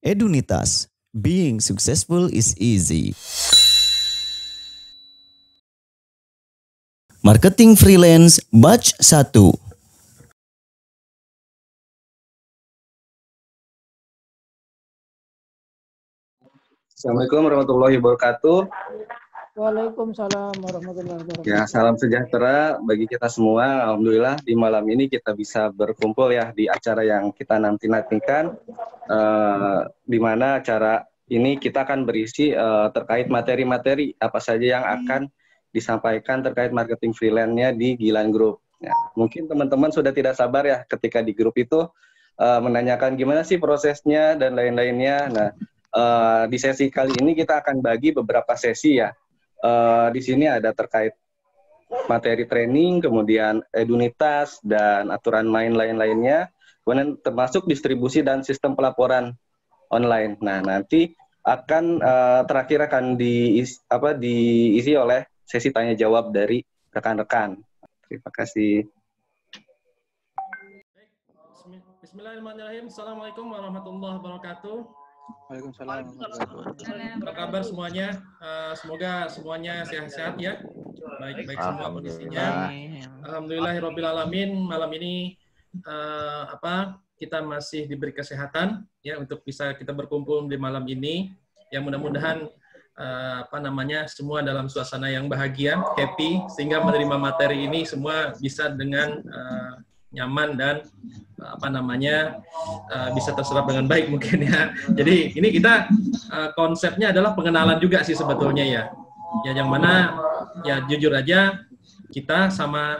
Edunitas, being successful is easy. Marketing Freelance Batch 1. Assalamualaikum warahmatullahi wabarakatuh. Waalaikumsalam warahmatullahi wabarakatuh. Ya, salam sejahtera bagi kita semua. Alhamdulillah di malam ini kita bisa berkumpul ya di acara yang kita nanti-nantikan. Di mana acara ini kita akan berisi terkait materi-materi apa saja yang akan disampaikan terkait marketing freelance-nya di Gilan Group. Ya, mungkin teman-teman sudah tidak sabar ya ketika di grup itu menanyakan gimana sih prosesnya dan lain-lainnya. Nah, di sesi kali ini kita akan bagi beberapa sesi ya. Di sini ada terkait materi training, kemudian edunitas, dan aturan main lain-lainnya, kemudian termasuk distribusi dan sistem pelaporan online. Nah, nanti akan terakhir akan diisi oleh sesi tanya jawab dari rekan-rekan. Terima kasih. Bismillahirrahmanirrahim. Assalamualaikum warahmatullahi wabarakatuh. Waalaikumsalam. Apa kabar semuanya? Semoga semuanya sehat-sehat ya. Baik-baik semua kondisinya. Alhamdulillahirabbil alamin. Malam ini kita masih diberi kesehatan ya untuk bisa kita berkumpul di malam ini. Yang mudah-mudahan semua dalam suasana yang bahagia, happy, sehingga menerima materi ini semua bisa dengan nyaman dan bisa terserap dengan baik mungkin ya. Jadi ini kita konsepnya adalah pengenalan juga sih sebetulnya ya. Ya yang mana ya jujur aja kita sama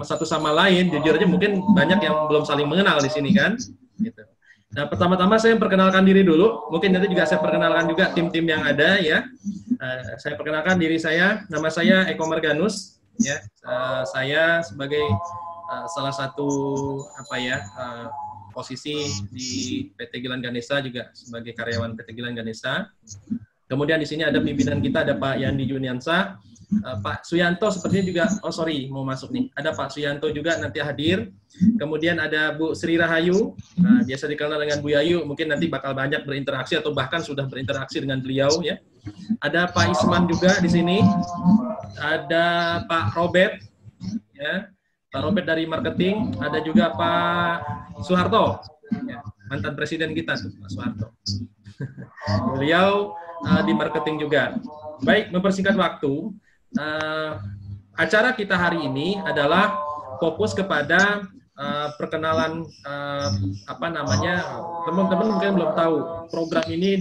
satu sama lain jujur aja mungkin banyak yang belum saling mengenal di sini kan. Gitu. Nah pertama-tama saya perkenalkan diri dulu. Mungkin nanti juga saya perkenalkan juga tim-tim yang ada ya. Saya perkenalkan diri saya. Nama saya Eko Marganus. Ya, saya sebagai salah satu posisi di PT Gilan Ganesha juga sebagai karyawan PT Gilan Ganesha. Kemudian di sini ada pimpinan kita, ada Pak Yandi Juniansa, Pak Suyanto sepertinya juga, mau masuk nih. Ada Pak Suyanto juga nanti hadir. Kemudian ada Bu Sri Rahayu, biasa dikenal dengan Bu Yayu, mungkin nanti bakal banyak berinteraksi atau bahkan sudah berinteraksi dengan beliau ya. Ada Pak Isman juga di sini. Ada Pak Robert, ya. Pak Robert dari marketing, ada juga Pak Soeharto, ya, mantan presiden kita tuh, Pak Soeharto. Beliau di marketing juga. Baik, mempersingkat waktu, acara kita hari ini adalah fokus kepada perkenalan teman-teman mungkin belum tahu program ini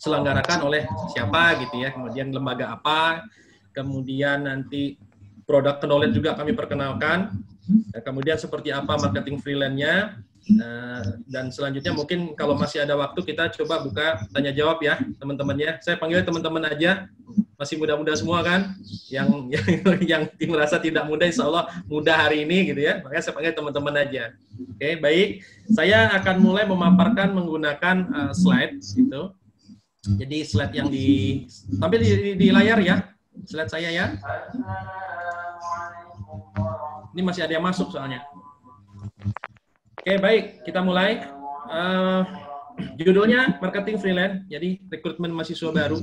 selenggarakan oleh siapa gitu ya, kemudian lembaga apa. Kemudian nanti produk knowledge juga kami perkenalkan. Kemudian seperti apa marketing freelance-nya. Dan selanjutnya mungkin kalau masih ada waktu kita coba buka tanya jawab ya teman-temannya. Saya panggil teman-teman aja. Masih muda-muda semua kan. Yang merasa tidak muda insya Allah muda hari ini gitu ya. Makanya saya panggil teman-teman aja. Oke, baik. Saya akan mulai memaparkan menggunakan slide gitu. Jadi slide yang tampil di layar ya. Slide saya ya. Ini masih ada yang masuk soalnya. Oke, baik. Kita mulai. Judulnya Marketing Freelance, jadi rekrutmen mahasiswa baru.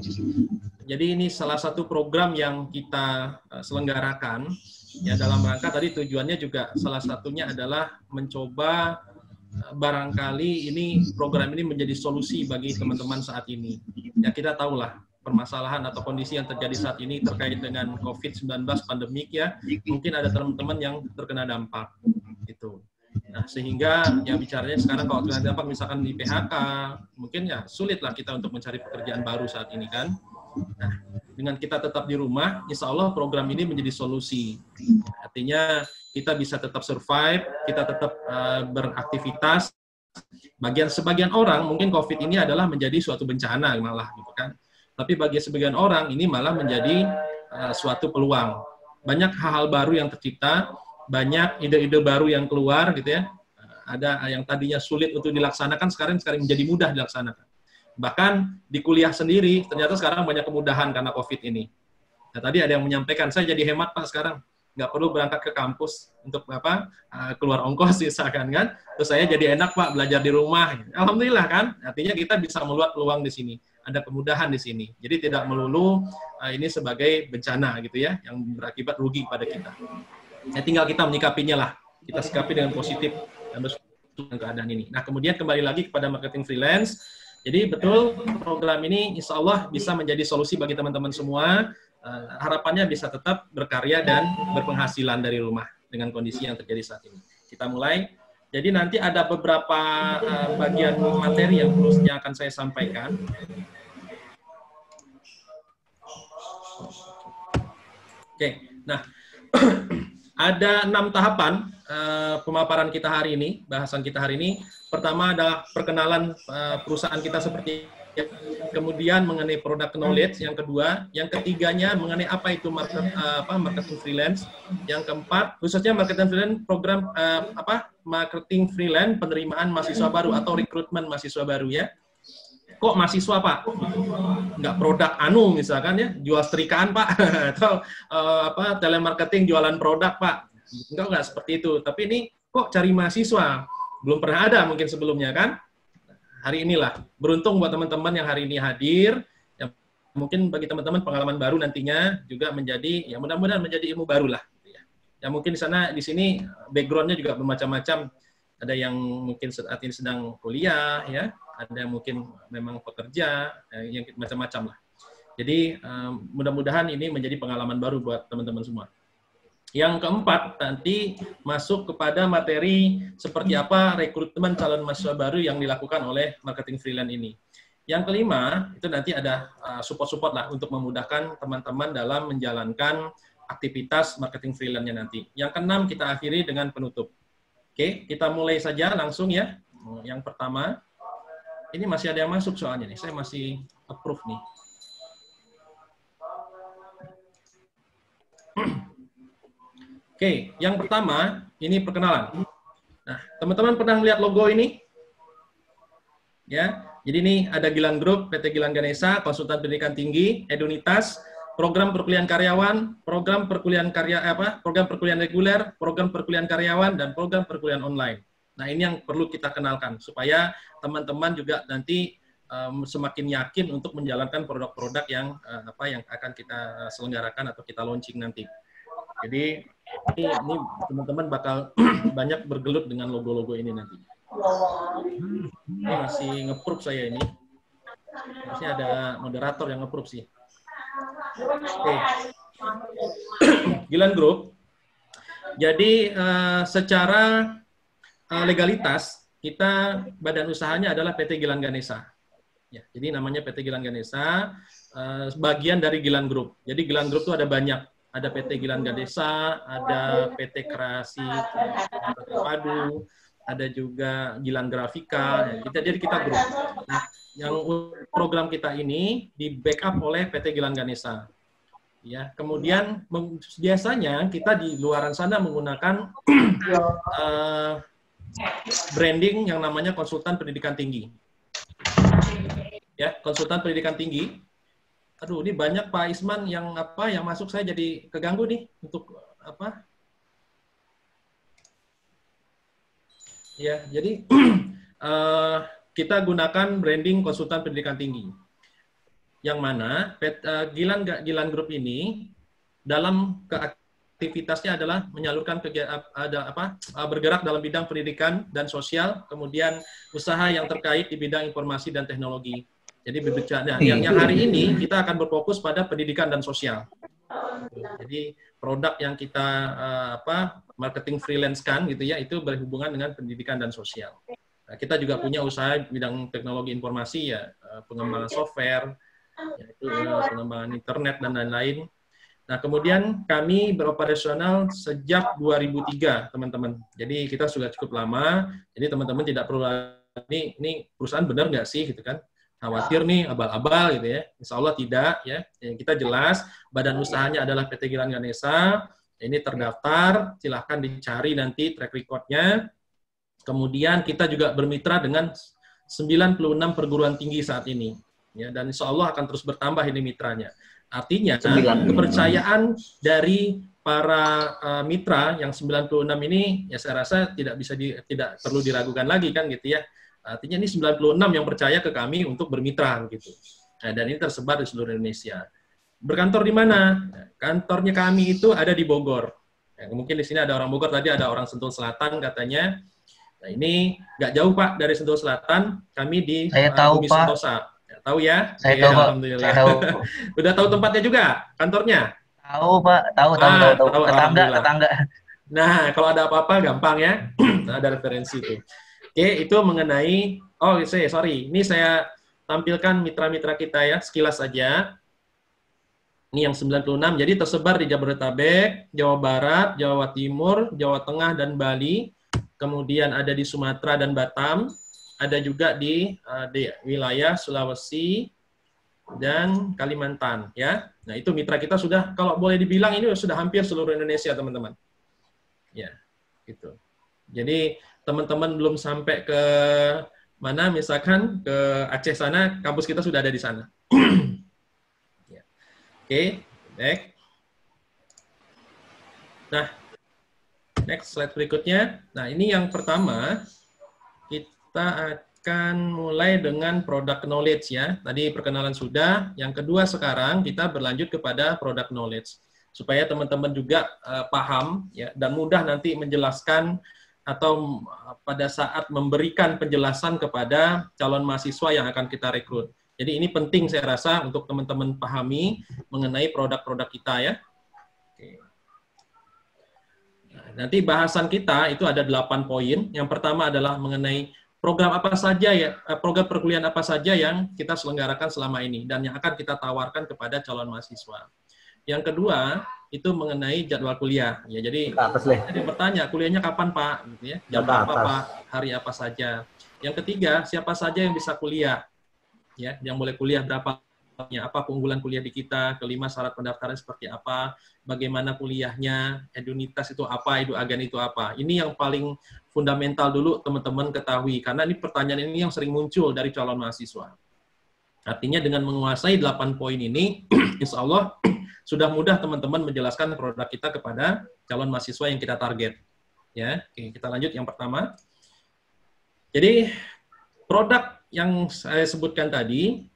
Jadi ini salah satu program yang kita selenggarakan. Ya dalam rangka tadi tujuannya juga salah satunya adalah mencoba barangkali program ini menjadi solusi bagi teman-teman saat ini. Ya kita tahulah permasalahan atau kondisi yang terjadi saat ini terkait dengan COVID-19 pandemik ya, mungkin ada teman-teman yang terkena dampak gitu. Nah, sehingga ya bicaranya sekarang kalau terkena dampak misalkan di PHK, mungkin ya sulit lah kita untuk mencari pekerjaan baru saat ini kan. Nah, dengan kita tetap di rumah, insya Allah program ini menjadi solusi. Artinya kita bisa tetap survive, kita tetap beraktivitas. Sebagian orang mungkin COVID ini adalah menjadi suatu bencana malah gitu kan. Tapi bagi sebagian orang ini malah menjadi suatu peluang. Banyak hal-hal baru yang tercipta, banyak ide-ide baru yang keluar gitu ya. Ada yang tadinya sulit untuk dilaksanakan sekarang menjadi mudah dilaksanakan. Bahkan di kuliah sendiri ternyata sekarang banyak kemudahan karena COVID ini. Nah, tadi ada yang menyampaikan, saya jadi hemat Pak sekarang. nggak perlu berangkat ke kampus untuk keluar ongkos misalkan kan. Terus saya jadi enak Pak belajar di rumah. Alhamdulillah kan. Artinya kita bisa melihat peluang di sini. Ada kemudahan di sini. Jadi tidak melulu ini sebagai bencana gitu ya, yang berakibat rugi pada kita. Ya, tinggal kita menyikapinya lah. Kita sikapi dengan positif dan bersyukur dengan keadaan ini. Nah, kemudian kembali lagi kepada marketing freelance. Jadi betul program ini insya Allah bisa menjadi solusi bagi teman-teman semua. Harapannya bisa tetap berkarya dan berpenghasilan dari rumah dengan kondisi yang terjadi saat ini. Kita mulai. Jadi nanti ada beberapa bagian materi yang akan saya sampaikan. Oke, nah ada 6 tahapan pemaparan kita hari ini, bahasan kita hari ini. Pertama adalah perkenalan perusahaan kita seperti kemudian mengenai product knowledge, yang kedua, yang ketiganya mengenai apa itu marketing freelance, yang keempat khususnya marketing freelance program marketing freelance penerimaan mahasiswa baru atau rekrutmen mahasiswa baru ya. Kok mahasiswa Pak? Nggak produk misalkan ya, jual setrikaan Pak, atau telemarketing jualan produk Pak. Enggak seperti itu. Tapi ini kok cari mahasiswa? Belum pernah ada mungkin sebelumnya kan? Hari inilah. Beruntung buat teman-teman yang hari ini hadir. Ya, mungkin bagi teman-teman pengalaman baru nantinya juga menjadi, ya mudah-mudahan menjadi ilmu baru lah. Ya mungkin di sini background-nya juga bermacam-macam. Ada yang mungkin saat ini sedang kuliah, ya. Ada yang mungkin memang pekerja, yang macam-macam lah. Jadi mudah-mudahan ini menjadi pengalaman baru buat teman-teman semua. Yang keempat, nanti masuk kepada materi seperti apa rekrutmen calon mahasiswa baru yang dilakukan oleh marketing freelance ini. Yang kelima, itu nanti ada support-support lah untuk memudahkan teman-teman dalam menjalankan aktivitas marketing freelance-nya nanti. Yang keenam, kita akhiri dengan penutup. Oke, kita mulai saja langsung ya. Yang pertama, ini masih ada yang masuk soalnya nih, saya masih approve nih. Oke, yang pertama, ini perkenalan. Nah, teman-teman pernah melihat logo ini? Ya, jadi ini ada Gilang Group, PT Gilang Ganesha, konsultan pendidikan tinggi, Edunitas, program perkuliahan karyawan, program perkuliahan reguler, program perkuliahan karyawan, dan program perkuliahan online. Nah, ini yang perlu kita kenalkan, supaya teman-teman juga nanti semakin yakin untuk menjalankan produk-produk yang akan kita selenggarakan atau kita launching nanti. Jadi ini teman-teman bakal banyak bergelut dengan logo-logo ini nanti. Ini masih nge-approve saya ini. Harusnya ada moderator yang nge-approve sih. Oke. Gilang Group. Jadi secara legalitas kita badan usahanya adalah PT Gilang Ganesha. Ya, jadi namanya PT Gilang Ganesha, bagian dari Gilang Group. Jadi Gilang Group itu ada banyak. Ada PT Gilang Ganesha, ada PT Kreasi Padu, ada juga Gilang Grafika. Jadi kita grup. Nah, yang program kita ini di backup oleh PT Gilang Ganesha. Ya, kemudian biasanya kita di luaran sana menggunakan branding yang namanya konsultan pendidikan tinggi. Ya, konsultan pendidikan tinggi. Aduh, ini banyak Pak Isman yang masuk, saya jadi keganggu nih untuk apa? Ya, jadi kita gunakan branding konsultan pendidikan tinggi. Yang mana Gilang Group ini dalam aktivitasnya adalah menyalurkan bergerak dalam bidang pendidikan dan sosial, kemudian usaha yang terkait di bidang informasi dan teknologi. Jadi berbicara yang hari ini kita akan berfokus pada pendidikan dan sosial. Jadi produk yang kita marketing freelance kan gitu ya, itu berhubungan dengan pendidikan dan sosial. Nah, kita juga punya usaha bidang teknologi informasi ya, pengembangan software, yaitu pengembangan internet dan lain-lain. Nah, kemudian kami beroperasional sejak 2003, teman-teman. Jadi kita sudah cukup lama. Jadi teman-teman tidak perlu ini perusahaan benar nggak sih gitu kan? Khawatir nih abal-abal gitu ya. Insya Allah tidak ya. Yang kita jelas badan usahanya adalah PT Gilang Ganesha. Ini terdaftar, silahkan dicari nanti track record-nya. Kemudian kita juga bermitra dengan 96 perguruan tinggi saat ini. Ya, dan insya Allah akan terus bertambah ini mitranya. Artinya kepercayaan dari para mitra yang 96 ini ya saya rasa tidak perlu diragukan lagi kan gitu ya. Artinya ini 96 yang percaya ke kami untuk bermitra gitu. Nah, dan ini tersebar di seluruh Indonesia. Berkantor di mana? Kantornya kami itu ada di Bogor. Ya, mungkin di sini ada orang Bogor, tadi ada orang Sentul Selatan katanya. Nah, ini nggak jauh Pak dari Sentul Selatan. Kami di tahu, Bumi Pak. Sentosa. Ya, tahu ya? Saya Ya, tahu, Pak. Alhamdulillah. Saya tahu. Udah tahu tempatnya juga, kantornya? Tahu, Pak. Tahu. Tetangga. Nah, kalau ada apa-apa gampang ya. Ada referensi itu. Oke, itu mengenai ini saya tampilkan mitra-mitra kita ya, sekilas saja. Ini yang 96, jadi tersebar di Jabodetabek, Jawa Barat, Jawa Timur, Jawa Tengah, dan Bali. Kemudian ada di Sumatera dan Batam. Ada juga di wilayah Sulawesi dan Kalimantan. Ya. Nah, itu mitra kita sudah, kalau boleh dibilang, ini sudah hampir seluruh Indonesia, teman-teman. Ya, gitu. Jadi, teman-teman belum sampai ke mana, misalkan ke Aceh sana, kampus kita sudah ada di sana. Ya. Oke, next. Nah, next slide berikutnya. Nah, ini yang pertama, kita akan mulai dengan product knowledge ya. Tadi perkenalan sudah. Yang kedua sekarang kita berlanjut kepada product knowledge. Supaya teman-teman juga paham ya, dan mudah nanti menjelaskan atau pada saat memberikan penjelasan kepada calon mahasiswa yang akan kita rekrut. Jadi ini penting saya rasa untuk teman-teman pahami mengenai produk-produk kita ya. Oke. Nah, nanti bahasan kita itu ada 8 poin. Yang pertama adalah mengenai program apa saja ya, program perkuliahan apa saja yang kita selenggarakan selama ini dan yang akan kita tawarkan kepada calon mahasiswa. Yang kedua, itu mengenai jadwal kuliah. Ya, jadi ada yang bertanya, kuliahnya kapan Pak? Gitu ya. Jam apa Pak? Hari apa saja? Yang ketiga, siapa saja yang bisa kuliah? Ya, yang boleh kuliah berapa? Apa keunggulan kuliah di kita? Kelima, syarat pendaftaran seperti apa? Bagaimana kuliahnya? Edunitas itu apa? Eduagen itu apa? Ini yang paling fundamental dulu teman-teman ketahui. Karena ini pertanyaan ini yang sering muncul dari calon mahasiswa. Artinya dengan menguasai 8 poin ini, insya Allah sudah mudah teman-teman menjelaskan produk kita kepada calon mahasiswa yang kita target. Ya, oke, kita lanjut yang pertama. Jadi produk yang saya sebutkan tadi,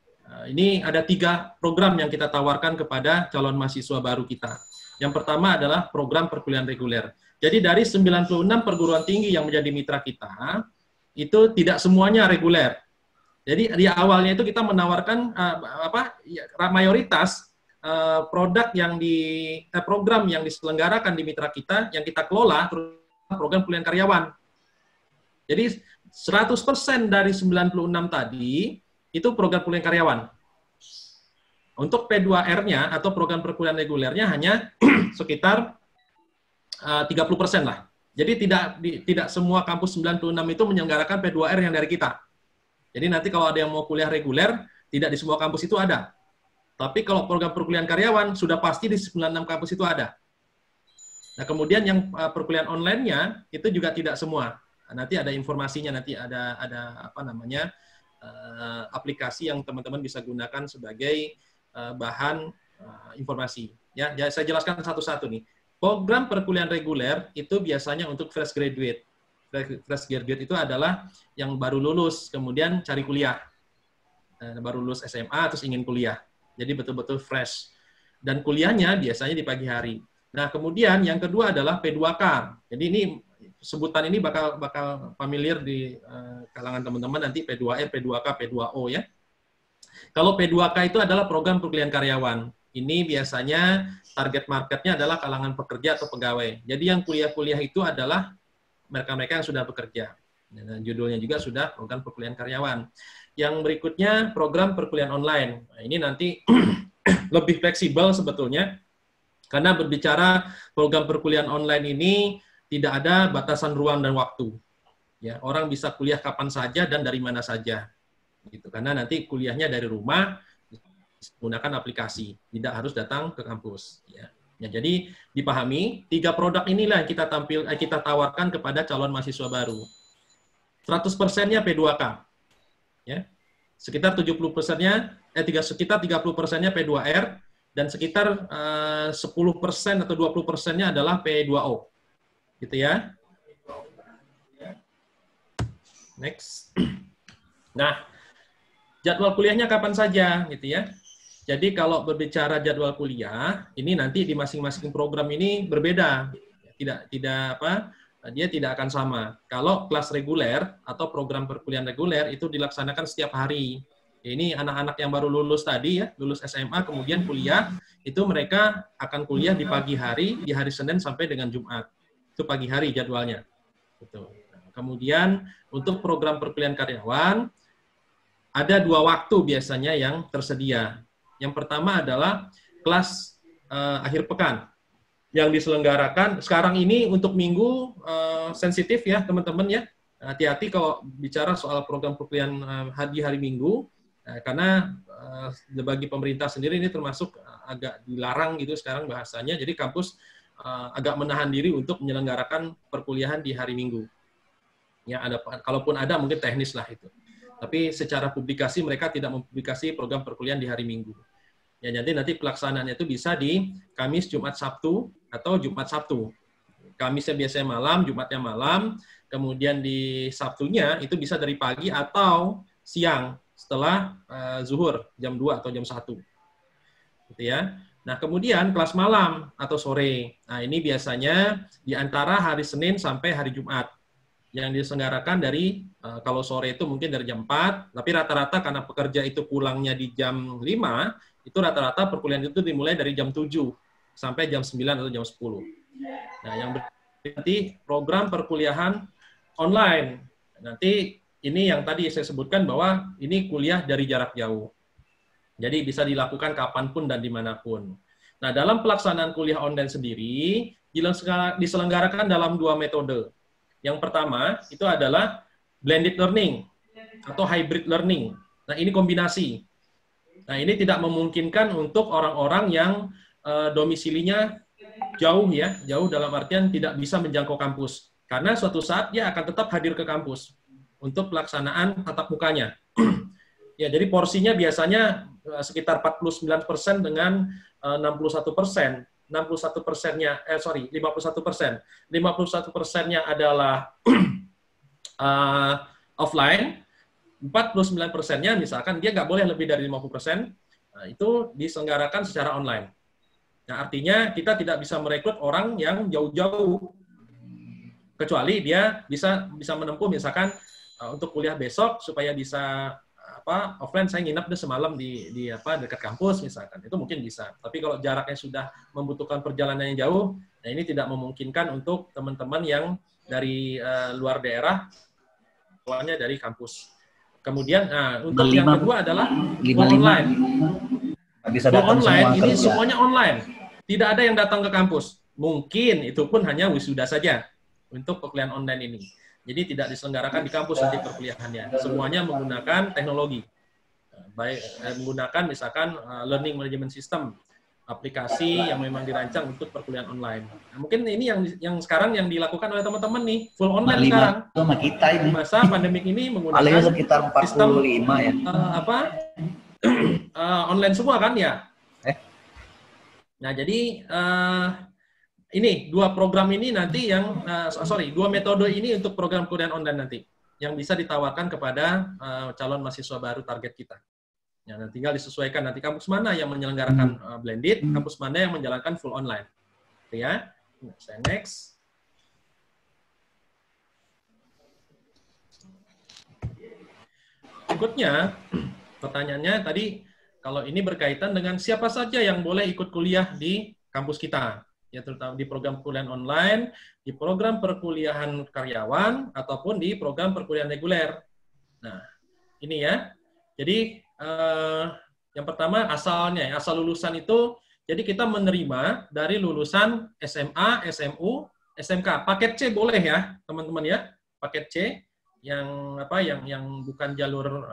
ini ada 3 program yang kita tawarkan kepada calon mahasiswa baru kita. Yang pertama adalah program perkuliahan reguler. Jadi dari 96 perguruan tinggi yang menjadi mitra kita, itu tidak semuanya reguler. Jadi di awalnya itu kita menawarkan mayoritas produk yang program yang diselenggarakan di mitra kita, yang kita kelola, program kuliah karyawan. Jadi 100% dari 96 tadi, itu program kuliah karyawan. Untuk P2R-nya, atau program perkuliahan regulernya, hanya sekitar 30% lah. Jadi tidak semua kampus 96 itu menyelenggarakan P2R yang dari kita. Jadi nanti kalau ada yang mau kuliah reguler, tidak di semua kampus itu ada. Tapi kalau program perkuliahan karyawan, sudah pasti di 96 kampus itu ada. Nah, kemudian yang perkuliahan online-nya, itu juga tidak semua. Nanti ada informasinya, nanti ada aplikasi yang teman-teman bisa gunakan sebagai bahan informasi. Ya, saya jelaskan satu-satu nih. Program perkuliahan reguler itu biasanya untuk fresh graduate. Fresh graduate itu adalah yang baru lulus, kemudian cari kuliah. Baru lulus SMA, terus ingin kuliah. Jadi betul-betul fresh. Dan kuliahnya biasanya di pagi hari. Nah, kemudian yang kedua adalah P2K. Jadi ini sebutan ini bakal familiar di kalangan teman-teman nanti P2R, P2K, P2O ya. Kalau P2K itu adalah program perkuliahan karyawan. Ini biasanya target marketnya adalah kalangan pekerja atau pegawai. Jadi yang kuliah-kuliah itu adalah mereka-mereka yang sudah bekerja. Dan judulnya juga sudah program perkuliahan karyawan. Yang berikutnya program perkuliahan online. Nah, ini nanti lebih fleksibel sebetulnya, karena berbicara program perkuliahan online ini tidak ada batasan ruang dan waktu. Ya, orang bisa kuliah kapan saja dan dari mana saja. Gitu. Karena nanti kuliahnya dari rumah, menggunakan aplikasi, tidak harus datang ke kampus. Ya. Ya, jadi dipahami, 3 produk inilah yang kita tawarkan kepada calon mahasiswa baru. 100%-nya P2K. Ya. Sekitar 70%-nya, sekitar 30%-nya P2R, dan sekitar 10% atau 20%-nya adalah P2O. Gitu ya. Next. Nah, jadwal kuliahnya kapan saja gitu ya. Jadi kalau berbicara jadwal kuliah, ini nanti di masing-masing program ini berbeda. Dia tidak akan sama. Kalau kelas reguler atau program perkuliahan reguler itu dilaksanakan setiap hari. Ini anak-anak yang baru lulus tadi ya, lulus SMA kemudian kuliah, itu mereka akan kuliah di pagi hari, di hari Senin sampai dengan Jumat. Itu pagi hari jadwalnya. Gitu. Kemudian untuk program perkuliahan karyawan, ada 2 waktu biasanya yang tersedia. Yang pertama adalah kelas akhir pekan yang diselenggarakan sekarang ini untuk minggu sensitif ya teman-teman ya. Hati-hati kalau bicara soal program perkuliahan di hari Minggu, karena bagi pemerintah sendiri ini termasuk agak dilarang gitu sekarang bahasanya. Jadi kampus agak menahan diri untuk menyelenggarakan perkuliahan di hari Minggu. Ya kalaupun ada mungkin teknis lah itu. Tapi secara publikasi mereka tidak mempublikasi program perkuliahan di hari Minggu. Ya, jadi nanti pelaksanaannya itu bisa di Kamis, Jumat, Sabtu, atau Jumat, Sabtu. Kamisnya biasanya malam, Jumatnya malam, kemudian di Sabtunya itu bisa dari pagi atau siang setelah zuhur, jam 2 atau jam 1. Gitu ya. Nah, kemudian kelas malam atau sore. Nah, ini biasanya di antara hari Senin sampai hari Jumat. Yang diselenggarakan dari, kalau sore itu mungkin dari jam 4, tapi rata-rata karena pekerja itu pulangnya di jam 5, itu rata-rata perkuliahan itu dimulai dari jam 7 sampai jam 9 atau jam 10. Nah, yang berarti program perkuliahan online. Nanti ini yang tadi saya sebutkan bahwa ini kuliah dari jarak jauh. Jadi bisa dilakukan kapanpun dan dimanapun. Nah, dalam pelaksanaan kuliah online sendiri, diselenggarakan dalam 2 metode. Yang pertama, itu adalah blended learning atau hybrid learning. Nah, ini kombinasi. Nah, ini tidak memungkinkan untuk orang-orang yang domisilinya jauh ya, jauh dalam artian tidak bisa menjangkau kampus. Karena suatu saat dia akan tetap hadir ke kampus untuk pelaksanaan tatap mukanya. Ya, jadi porsinya biasanya sekitar 49% dengan 61%. 51%-nya, 51%. 51%-nya adalah offline, 49%-nya misalkan dia nggak boleh lebih dari 50%, nah, itu diselenggarakan secara online. Nah, artinya kita tidak bisa merekrut orang yang jauh-jauh, kecuali dia bisa menempuh misalkan untuk kuliah besok supaya bisa offline saya nginep deh semalam di dekat kampus misalkan, itu mungkin bisa. Tapi kalau jaraknya sudah membutuhkan perjalanan yang jauh, nah ini tidak memungkinkan untuk teman-teman yang dari luar daerah, awalnya dari kampus. Kemudian, untuk yang kedua adalah online. Online ini semuanya online, tidak ada yang datang ke kampus. Mungkin itu pun hanya wisuda saja untuk perkuliahan online ini. Jadi tidak diselenggarakan di kampus nanti perkuliahannya. Semuanya menggunakan teknologi. Baik menggunakan misalkan learning management system, aplikasi yang memang dirancang untuk perkuliahan online. Nah, mungkin ini yang sekarang yang dilakukan oleh teman-teman nih, full online sekarang. Sama kita ini. Masa pandemik ini menggunakan sekitar 45 sistem ya. Online semua kan ya. Nah, jadi ini 2 program ini nanti yang 2 metode ini untuk program kuliah online nanti yang bisa ditawarkan kepada calon mahasiswa baru target kita. Ya, nanti tinggal disesuaikan nanti kampus mana yang menyelenggarakan blended, kampus mana yang menjalankan full online. Oke ya. Saya next. Berikutnya pertanyaannya tadi kalau ini berkaitan dengan siapa saja yang boleh ikut kuliah di kampus kita. Ya, terutama di program perkuliahan online, di program perkuliahan karyawan, ataupun di program perkuliahan reguler. Nah, ini ya. Jadi, yang pertama asalnya, asal lulusan itu, jadi kita menerima dari lulusan SMA, SMU, SMK. Paket C boleh ya, teman-teman ya. Paket C yang bukan jalur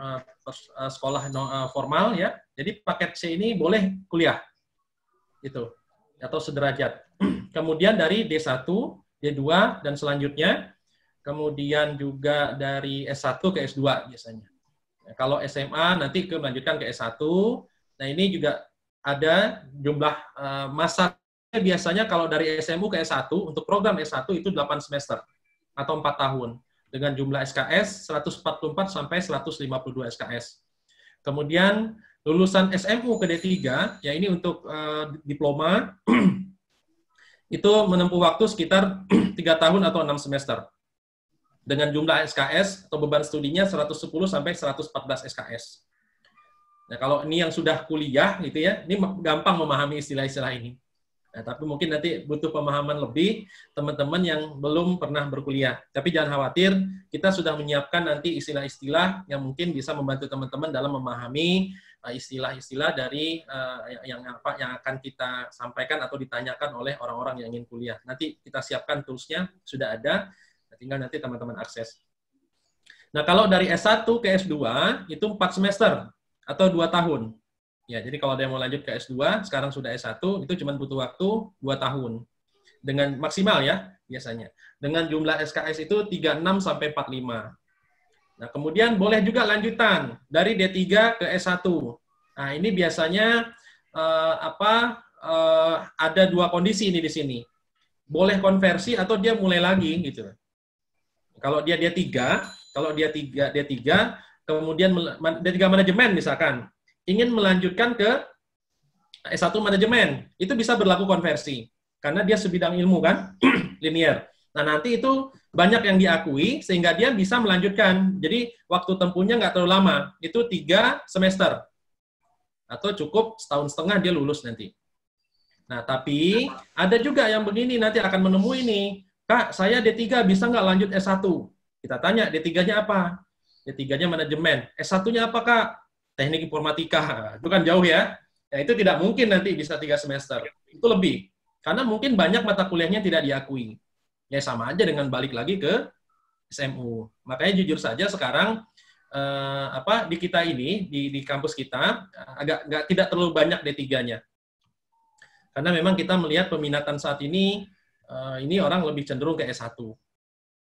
sekolah formal ya. Jadi paket C ini boleh kuliah. Gitu. Atau sederajat. Kemudian dari D1, D2, dan selanjutnya, kemudian juga dari S1 ke S2 biasanya. Nah, kalau SMA nanti melanjutkan ke S1, nah ini juga ada jumlah masa biasanya kalau dari SMU ke S1 untuk program S1 itu 8 semester atau 4 tahun dengan jumlah SKS 144 sampai 152 SKS. Kemudian lulusan SMU ke D3 ya ini untuk diploma itu menempuh waktu sekitar 3 tahun atau 6 semester dengan jumlah SKS atau beban studinya 110 sampai 114 SKS. Nah, kalau ini yang sudah kuliah gitu ya, ini gampang memahami istilah-istilah ini. Nah, tapi mungkin nanti butuh pemahaman lebih teman-teman yang belum pernah berkuliah. Tapi jangan khawatir, kita sudah menyiapkan nanti istilah-istilah yang mungkin bisa membantu teman-teman dalam memahami istilah-istilah dari yang akan kita sampaikan atau ditanyakan oleh orang-orang yang ingin kuliah. Nanti kita siapkan toolsnya, sudah ada. Tinggal nanti teman-teman akses. Nah, kalau dari S1 ke S2, itu 4 semester atau 2 tahun. Ya, jadi kalau ada yang mau lanjut ke S2, sekarang sudah S1, itu cuma butuh waktu 2 tahun. Dengan maksimal ya, biasanya. Dengan jumlah SKS itu 36 sampai 45. Nah, kemudian boleh juga lanjutan dari D3 ke S1. Nah, ini biasanya ada 2 kondisi ini di sini. Boleh konversi atau dia mulai lagi gitu. Kalau dia D3, kemudian D3 manajemen misalkan, ingin melanjutkan ke S1 manajemen, itu bisa berlaku konversi. Karena dia sebidang ilmu kan, linear. Nah, nanti itu banyak yang diakui, sehingga dia bisa melanjutkan. Jadi, waktu tempuhnya nggak terlalu lama. Itu 3 semester. Atau cukup setahun setengah dia lulus nanti. Nah, tapi ada juga yang begini, nanti akan menemui nih. Kak, saya D3 bisa nggak lanjut S1? Kita tanya, D3-nya apa? D3-nya manajemen. S1-nya apa, Kak? Teknik informatika. Itu kan jauh ya. Ya, itu tidak mungkin nanti bisa 3 semester. Itu lebih. Karena mungkin banyak mata kuliahnya tidak diakui. Ya, sama aja dengan balik lagi ke SMU. Makanya jujur saja sekarang, di kita ini, di kampus kita, tidak terlalu banyak D3-nya. Karena memang kita melihat peminatan saat ini orang lebih cenderung ke S1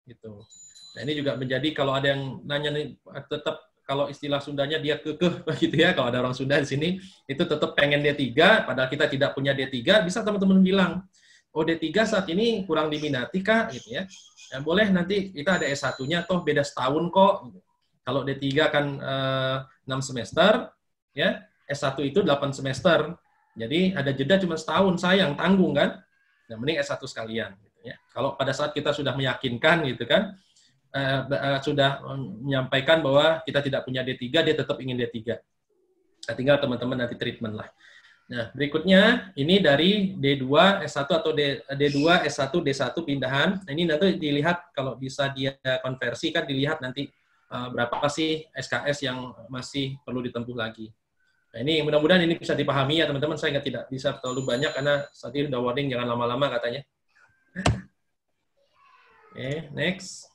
gitu. Nah, ini juga menjadi kalau ada yang nanya nih, tetap kalau istilah Sundanya dia kekeh gitu ya, kalau ada orang Sunda di sini itu tetap pengen D3 padahal kita tidak punya D3, bisa teman-teman bilang, "Oh, D3 saat ini kurang diminati Kak," gitu ya. Ya, boleh nanti kita ada S1-nya toh beda setahun kok. Kalau D3 kan 6 semester ya, S1 itu 8 semester. Jadi ada jeda cuma setahun, sayang, tanggung kan? Nah, mending S1 sekalian. Gitu ya. Kalau pada saat kita sudah meyakinkan, gitu kan, sudah menyampaikan bahwa kita tidak punya D3, dia tetap ingin D3. Nah, tinggal teman-teman nanti treatment lah. Nah, berikutnya, ini dari D2, S1 atau D2, S1, D1 pindahan. Nah, ini nanti dilihat, kalau bisa dia konversi, kan dilihat nanti berapa sih SKS yang masih perlu ditempuh lagi. Nah, ini mudah-mudahan ini bisa dipahami ya teman-teman. Saya tidak bisa terlalu banyak karena saat ini udah warning jangan lama-lama katanya. Oke, next.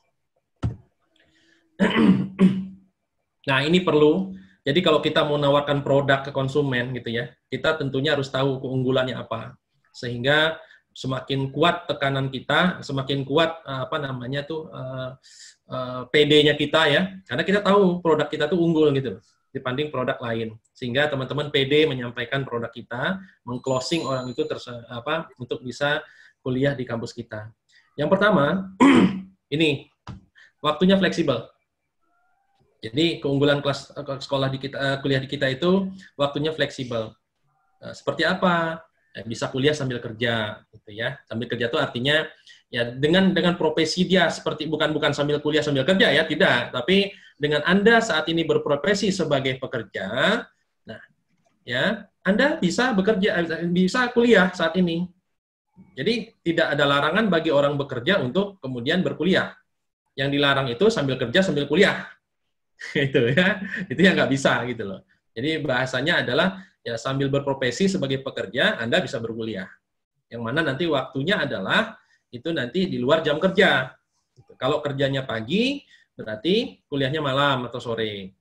Nah, ini perlu. Jadi kalau kita mau menawarkan produk ke konsumen gitu ya, kita tentunya harus tahu keunggulannya apa. Sehingga semakin kuat tekanan kita, semakin kuat PD-nya kita ya. Karena kita tahu produk kita tuh unggul gitu dibanding produk lain. Sehingga teman-teman PD menyampaikan produk kita, meng-closing orang itu untuk bisa kuliah di kampus kita. Yang pertama, ini waktunya fleksibel. Jadi keunggulan kelas sekolah di kita, kuliah di kita itu waktunya fleksibel. Seperti apa? Bisa kuliah sambil kerja, gitu ya. Sambil kerja itu artinya ya dengan profesi dia seperti bukan sambil kuliah sambil kerja ya, tidak. Tapi dengan Anda saat ini berprofesi sebagai pekerja, nah ya Anda bisa bekerja, bisa kuliah saat ini. Jadi tidak ada larangan bagi orang bekerja untuk kemudian berkuliah. Yang dilarang itu sambil kerja sambil kuliah. Itu ya, itu yang nggak bisa gitu loh. Jadi bahasanya adalah ya sambil berprofesi sebagai pekerja Anda bisa berkuliah. Yang mana nanti waktunya adalah itu nanti di luar jam kerja. Kalau kerjanya pagi berarti kuliahnya malam atau sore.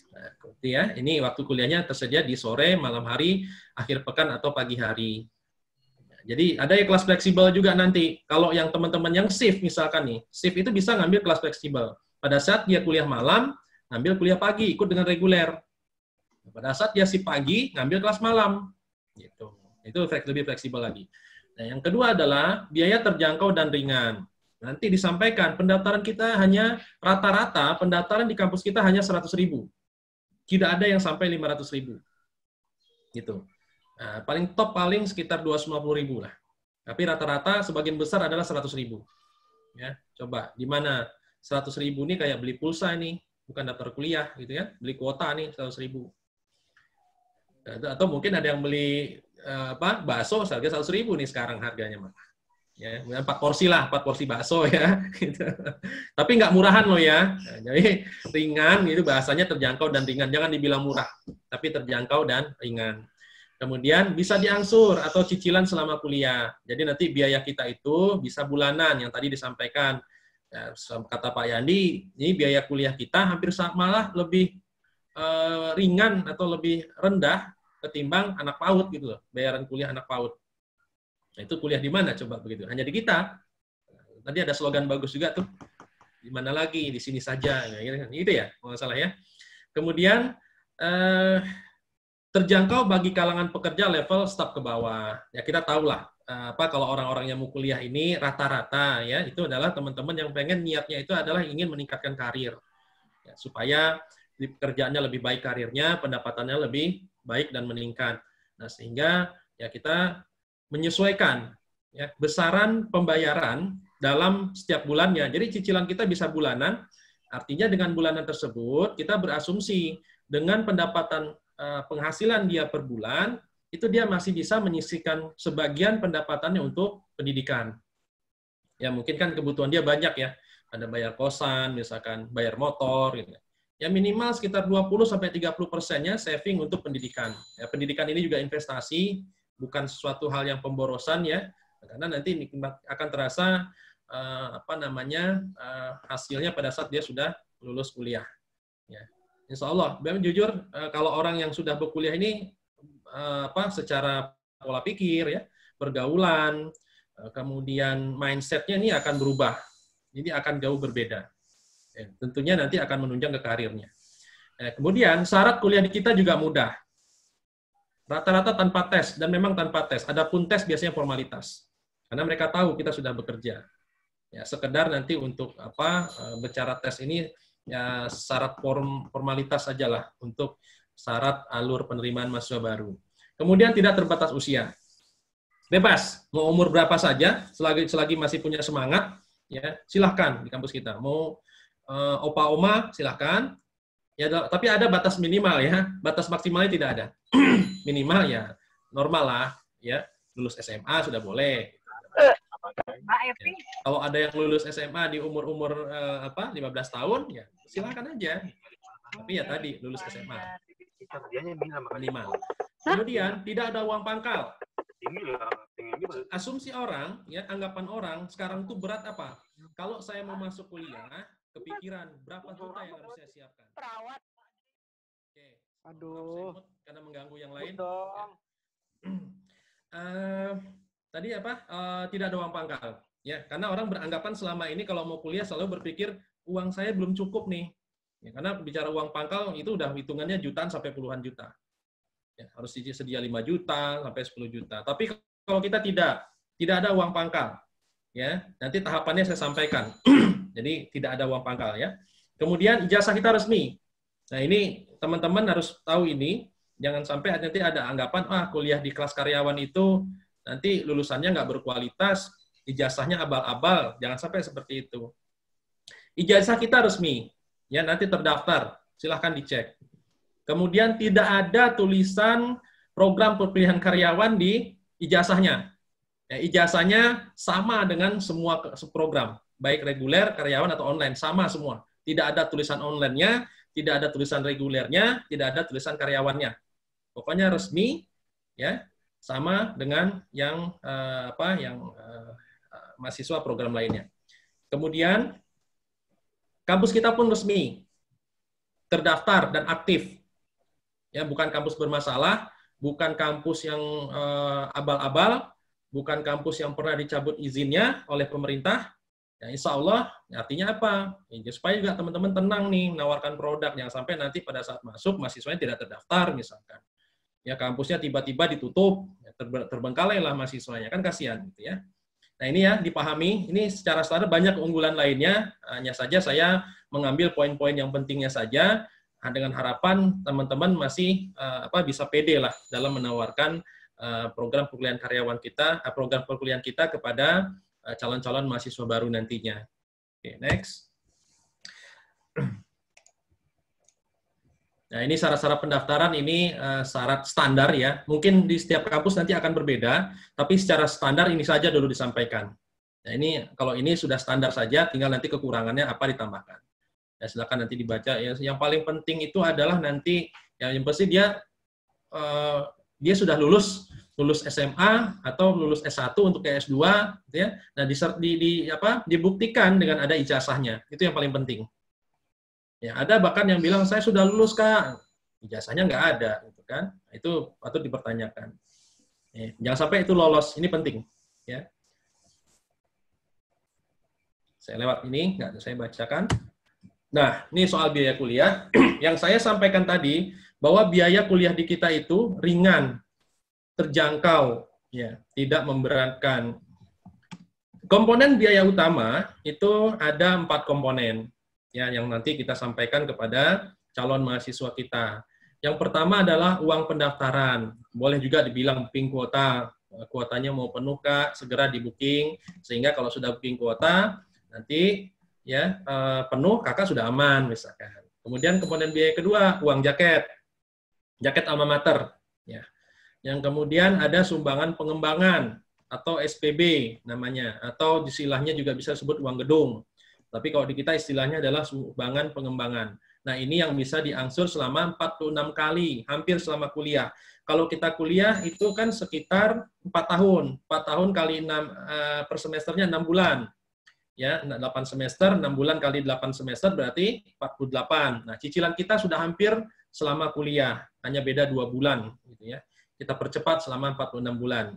Nah, ya, ini waktu kuliahnya tersedia di sore, malam hari, akhir pekan atau pagi hari. Jadi ada kelas fleksibel juga nanti. Kalau yang teman-teman yang shift misalkan nih, shift itu bisa ngambil kelas fleksibel. Pada saat dia kuliah malam, ngambil kuliah pagi, ikut dengan reguler. Pada saat dia shift pagi, ngambil kelas malam. Gitu. Itu lebih fleksibel lagi. Nah, yang kedua adalah biaya terjangkau dan ringan. Nanti disampaikan pendaftaran kita hanya rata-rata pendaftaran di kampus kita hanya 100.000. Tidak ada yang sampai 500.000. Gitu. Nah, paling top paling sekitar 250.000 lah. Tapi rata-rata sebagian besar adalah 100.000. Ya, coba di mana 100.000 ini kayak beli pulsa ini, bukan daftar kuliah gitu ya, beli kuota nih 100.000. Atau mungkin ada yang beli bakso harga 100.000 nih sekarang harganya mah. Ya, 4 porsi lah, 4 porsi bakso ya. Gitu. Tapi nggak murahan loh ya. Nah, jadi ringan itu bahasanya terjangkau dan ringan. Jangan dibilang murah, tapi terjangkau dan ringan. Kemudian bisa diangsur atau cicilan selama kuliah. Jadi nanti biaya kita itu bisa bulanan yang tadi disampaikan. Ya, kata Pak Yandi, ini biaya kuliah kita hampir malah lebih ringan atau lebih rendah ketimbang anak PAUD gitu loh, bayaran kuliah anak PAUD. Nah, itu kuliah di mana coba begitu? Hanya di kita. Tadi ada slogan bagus juga tuh. Di mana lagi? Di sini saja. Nah, gitu ya, kalau nggak salah ya. Kemudian terjangkau bagi kalangan pekerja level staf ke bawah. Ya kita tahulah kalau orang-orang yang mau kuliah ini rata-rata ya itu adalah teman-teman yang pengen niatnya itu adalah ingin meningkatkan karir. Ya, supaya di pekerjaannya lebih baik karirnya, pendapatannya lebih baik dan meningkat. Nah, sehingga ya kita menyesuaikan ya besaran pembayaran dalam setiap bulannya. Jadi cicilan kita bisa bulanan, artinya dengan bulanan tersebut kita berasumsi dengan pendapatan penghasilan dia per bulan, itu dia masih bisa menyisihkan sebagian pendapatannya untuk pendidikan. Ya mungkin kan kebutuhan dia banyak ya, ada bayar kosan, misalkan bayar motor, gitu. Ya minimal sekitar 20-30%-nya saving untuk pendidikan. Ya, pendidikan ini juga investasi, bukan suatu hal yang pemborosan ya, karena nanti akan terasa hasilnya pada saat dia sudah lulus kuliah. Ya. Insya Allah, jujur kalau orang yang sudah berkuliah ini secara pola pikir ya, pergaulan, kemudian mindset-nya ini akan berubah, jadi akan jauh berbeda. Ya, tentunya nanti akan menunjang ke karirnya. Kemudian syarat kuliah di kita juga mudah. Rata-rata tanpa tes, dan memang tanpa tes. Adapun tes biasanya formalitas. Karena mereka tahu kita sudah bekerja. Ya, sekedar nanti untuk bicara tes ini, ya syarat formalitas sajalah untuk syarat alur penerimaan mahasiswa baru. Kemudian tidak terbatas usia. Bebas, mau umur berapa saja, selagi masih punya semangat, ya silahkan di kampus kita. Mau opa-oma, silahkan. Ya, tapi ada batas minimal ya, batas maksimalnya tidak ada. Minimal ya normal lah, ya lulus SMA sudah boleh. Ya. Kalau ada yang lulus SMA di umur 15 tahun, ya silakan aja. Tapi ya tadi lulus SMA minimal. Kemudian tidak ada uang pangkal. Asumsi orang, ya anggapan orang sekarang itu berat apa? Kalau saya mau masuk kuliah, kepikiran berapa juta yang harus saya siapkan. Oke. Aduh. Karena mengganggu yang lain. Tadi tidak ada uang pangkal. Ya, karena orang beranggapan selama ini kalau mau kuliah selalu berpikir uang saya belum cukup nih. Ya, karena bicara uang pangkal itu udah hitungannya jutaan sampai puluhan juta. Ya, harus sedia 5 juta sampai 10 juta. Tapi kalau kita tidak ada uang pangkal. Ya, nanti tahapannya saya sampaikan. Jadi tidak ada uang pangkal ya. Kemudian ijazah kita resmi. Nah, ini teman-teman harus tahu ini, jangan sampai nanti ada anggapan kuliah di kelas karyawan itu nanti lulusannya nggak berkualitas, ijazahnya abal-abal, jangan sampai seperti itu. Ijazah kita resmi, ya nanti terdaftar, silahkan dicek. Kemudian tidak ada tulisan program perpilihan karyawan di ijazahnya. Ya, ijazahnya sama dengan semua program, baik reguler, karyawan atau online, sama semua. Tidak ada tulisan online-nya, tidak ada tulisan regulernya, tidak ada tulisan karyawannya. Pokoknya resmi, ya sama dengan yang mahasiswa program lainnya. Kemudian kampus kita pun resmi, terdaftar dan aktif. Ya, bukan kampus bermasalah, bukan kampus yang abal-abal, bukan kampus yang pernah dicabut izinnya oleh pemerintah. Ya, insya Allah, artinya apa? Ya, supaya juga teman-teman tenang nih, menawarkan produk, jangan sampai nanti pada saat masuk, mahasiswanya tidak terdaftar, misalkan. ya kampusnya tiba-tiba ditutup, ya, terbengkalai lah mahasiswanya, kan kasihan gitu ya. Nah ini ya dipahami, ini secara standar banyak keunggulan lainnya, hanya saja saya mengambil poin-poin yang pentingnya saja, dengan harapan teman-teman masih bisa pede lah dalam menawarkan program perkuliahan karyawan kita, program perkuliahan kita kepada calon-calon mahasiswa baru nantinya. Oke, next. Nah, ini syarat-syarat pendaftaran, ini syarat standar ya. Mungkin di setiap kampus nanti akan berbeda, tapi secara standar ini saja dulu disampaikan. Nah, ini kalau ini sudah standar saja, tinggal nanti kekurangannya apa ditambahkan. Ya, silakan nanti dibaca. Ya, yang paling penting itu adalah nanti yang pasti dia sudah lulus SMA atau lulus S1 untuk ke S2 gitu ya. Nah, dibuktikan dengan ada ijazahnya. Itu yang paling penting. Ya, ada bahkan yang bilang saya sudah lulus Kak, ijazahnya nggak ada, gitu kan? Nah, itu patut dipertanyakan. Jangan sampai itu lolos, ini penting. Ya, saya lewat ini, nggak saya bacakan. Nah, ini soal biaya kuliah. Yang saya sampaikan tadi bahwa biaya kuliah di kita itu ringan, terjangkau, ya, tidak memberatkan. Komponen biaya utama itu ada 4 komponen. Ya, yang nanti kita sampaikan kepada calon mahasiswa kita. Yang pertama adalah uang pendaftaran. Boleh juga dibilang booking kuota. Kuotanya mau penuh Kak, segera di booking. Sehingga kalau sudah booking kuota, nanti ya penuh Kakak sudah aman misalkan. Kemudian komponen biaya kedua, uang jaket. Jaket alma mater. Ya. Yang kemudian ada sumbangan pengembangan atau SPB namanya. Atau istilahnya juga bisa disebut uang gedung. Tapi kalau di kita istilahnya adalah sumbangan pengembangan. Nah, ini yang bisa diangsur selama 46 kali, hampir selama kuliah. Kalau kita kuliah itu kan sekitar 4 tahun. 4 tahun kali 6, per semesternya 6 bulan. Ya, 8 semester, 6 bulan kali 8 semester berarti 48. Nah, cicilan kita sudah hampir selama kuliah, hanya beda 2 bulan. Gitu ya. Kita percepat selama 46 bulan.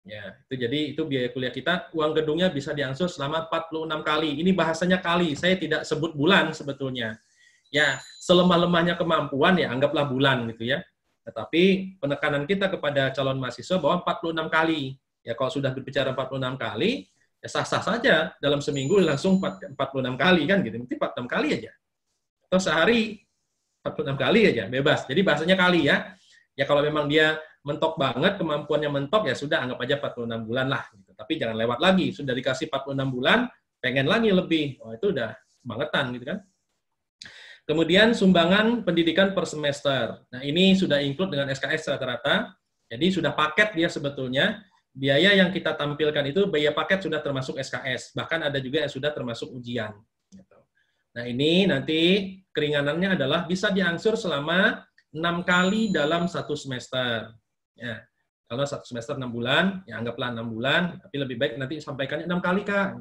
Ya, itu biaya kuliah kita, uang gedungnya bisa diangsur selama 46 kali. Ini bahasanya kali, saya tidak sebut bulan sebetulnya. Ya, selemah-lemahnya kemampuan ya anggaplah bulan gitu ya. Tetapi penekanan kita kepada calon mahasiswa bahwa 46 kali. Ya kalau sudah berbicara 46 kali, ya sah-sah saja dalam seminggu langsung 46 kali kan gitu. Nanti 46 kali aja. Atau sehari 46 kali aja, bebas. Jadi bahasanya kali ya. Ya kalau memang dia mentok banget, kemampuannya mentok, ya sudah anggap aja 46 bulan lah. Gitu. Tapi jangan lewat lagi, sudah dikasih 46 bulan, pengen lagi lebih. Oh, itu udah bangetan gitu kan. Kemudian sumbangan pendidikan per semester. Nah ini sudah include dengan SKS rata-rata, jadi sudah paket dia sebetulnya. Biaya yang kita tampilkan itu biaya paket sudah termasuk SKS, bahkan ada juga yang sudah termasuk ujian. Gitu. Nah ini nanti keringanannya adalah bisa diangsur selama 6 kali dalam 1 semester. Ya, kalau 1 semester 6 bulan, ya anggaplah 6 bulan, tapi lebih baik nanti sampaikannya 6 kali Kak.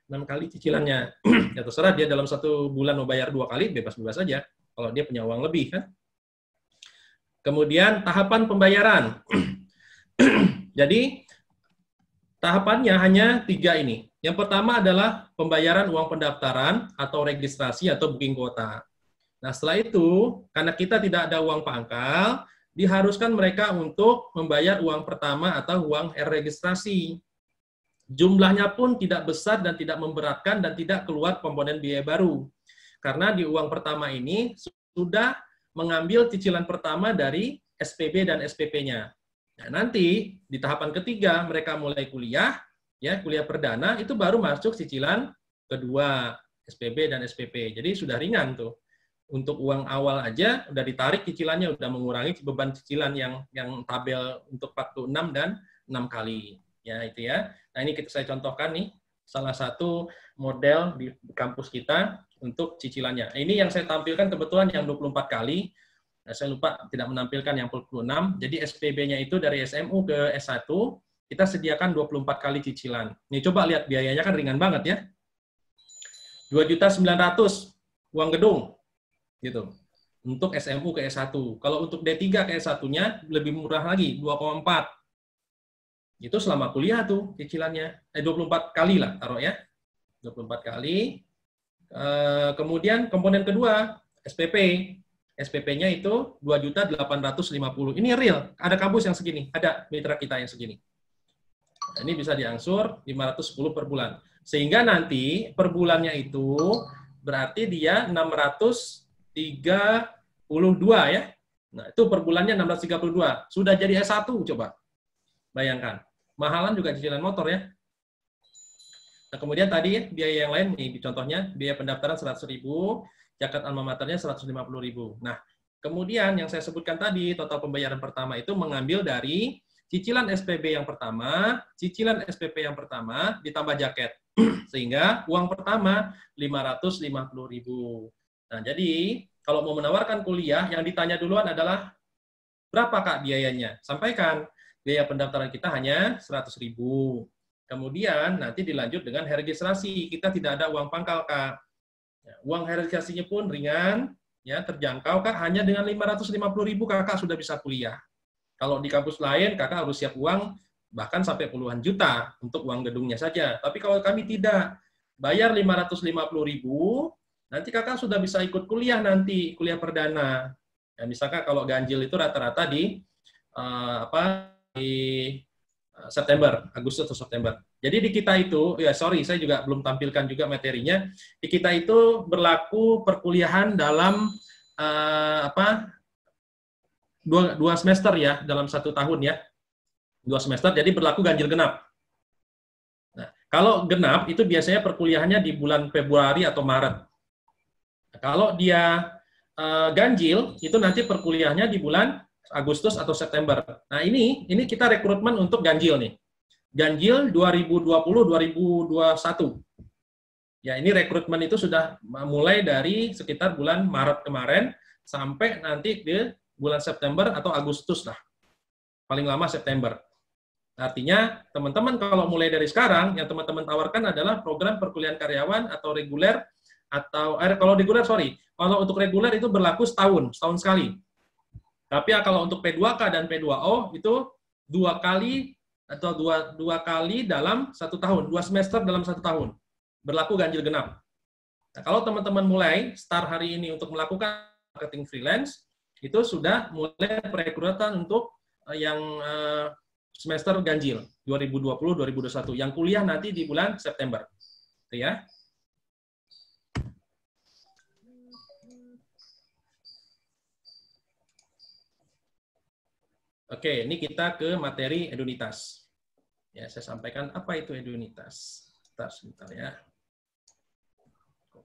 6 kali cicilannya. Ya terserah dia dalam 1 bulan mau bayar 2 kali, bebas-bebas saja. Kalau dia punya uang lebih kan. Kemudian tahapan pembayaran. Jadi tahapannya hanya 3 ini. Yang pertama adalah pembayaran uang pendaftaran atau registrasi atau booking kuota. Nah setelah itu, karena kita tidak ada uang pangkal, diharuskan mereka untuk membayar uang pertama atau uang registrasi. Jumlahnya pun tidak besar dan tidak memberatkan dan tidak keluar komponen biaya baru. Karena di uang pertama ini sudah mengambil cicilan pertama dari SPB dan SPP-nya. Nah, nanti di tahapan ketiga mereka mulai kuliah, ya kuliah perdana itu baru masuk cicilan kedua SPB dan SPP. Jadi sudah ringan tuh. Untuk uang awal aja udah ditarik cicilannya, udah mengurangi beban cicilan yang tabel untuk 46 dan 6 kali. Ya, itu ya. Nah, ini saya contohkan nih, salah satu model di kampus kita untuk cicilannya. Ini yang saya tampilkan kebetulan yang 24 kali. Nah, saya lupa tidak menampilkan yang 46. Jadi SPB-nya itu dari SMU ke S1, kita sediakan 24 kali cicilan. Nih, coba lihat biayanya kan ringan banget ya. 2.900.000 uang gedung. Gitu. Untuk SMU ke S1. Kalau untuk D3 ke S1-nya lebih murah lagi, 2,4. Itu selama kuliah tuh cicilannya. 24 kali lah taruh ya. 24 kali. Kemudian komponen kedua, SPP. SPP-nya itu 2.850.000. Ini real, ada kampus yang segini, ada mitra kita yang segini. Nah, ini bisa diangsur 510 per bulan. Sehingga nanti per bulannya itu berarti dia 632 ya. Nah, itu per bulannya 632. Sudah jadi S1 coba. Bayangkan. Mahalan juga cicilan motor ya. Nah, kemudian tadi biaya yang lain nih, contohnya biaya pendaftaran 100.000, zakat alma maternya 150.000. Nah, kemudian yang saya sebutkan tadi, total pembayaran pertama itu mengambil dari cicilan SPP yang pertama, ditambah jaket. Sehingga uang pertama 550.000. Nah, jadi kalau mau menawarkan kuliah, yang ditanya duluan adalah berapa Kak biayanya? Sampaikan, biaya pendaftaran kita hanya 100.000. Kemudian nanti dilanjut dengan registrasi. Kita tidak ada uang pangkal Kak. Uang registrasinya pun ringan, ya terjangkau Kak, hanya dengan 550.000 Kakak sudah bisa kuliah. Kalau di kampus lain Kakak harus siap uang bahkan sampai puluhan juta untuk uang gedungnya saja. Tapi kalau kami tidak, bayar 550.000, nanti Kakak sudah bisa ikut kuliah nanti, kuliah perdana. Ya, misalkan kalau ganjil itu rata-rata di September, Agustus atau September. Jadi di kita itu, ya sorry, saya juga belum tampilkan juga materinya. Di kita itu berlaku perkuliahan dalam dua semester ya, dalam 1 tahun ya. 2 semester, jadi berlaku ganjil genap. Nah, kalau genap itu biasanya perkuliahannya di bulan Februari atau Maret. Nah, kalau dia ganjil, itu nanti perkuliahannya di bulan Agustus atau September. Nah, ini kita rekrutmen untuk ganjil nih. Ganjil 2020-2021. Ya, ini rekrutmen itu sudah mulai dari sekitar bulan Maret kemarin sampai nanti ke bulan September atau Agustus lah. Paling lama September. Artinya, teman-teman kalau mulai dari sekarang, yang teman-teman tawarkan adalah program perkuliahan karyawan atau reguler, atau kalau reguler, kalau untuk reguler itu berlaku setahun sekali. Tapi kalau untuk P2K dan P2O itu 2 kali atau dua kali dalam 1 tahun, 2 semester dalam 1 tahun. Berlaku ganjil genap. Nah, kalau teman-teman mulai start hari ini untuk melakukan marketing freelance, itu sudah mulai perekrutan untuk yang semester ganjil 2020-2021 yang kuliah nanti di bulan September. Itu ya. Oke, ini kita ke materi Edunitas. Ya, saya sampaikan apa itu Edunitas. Sebentar ya.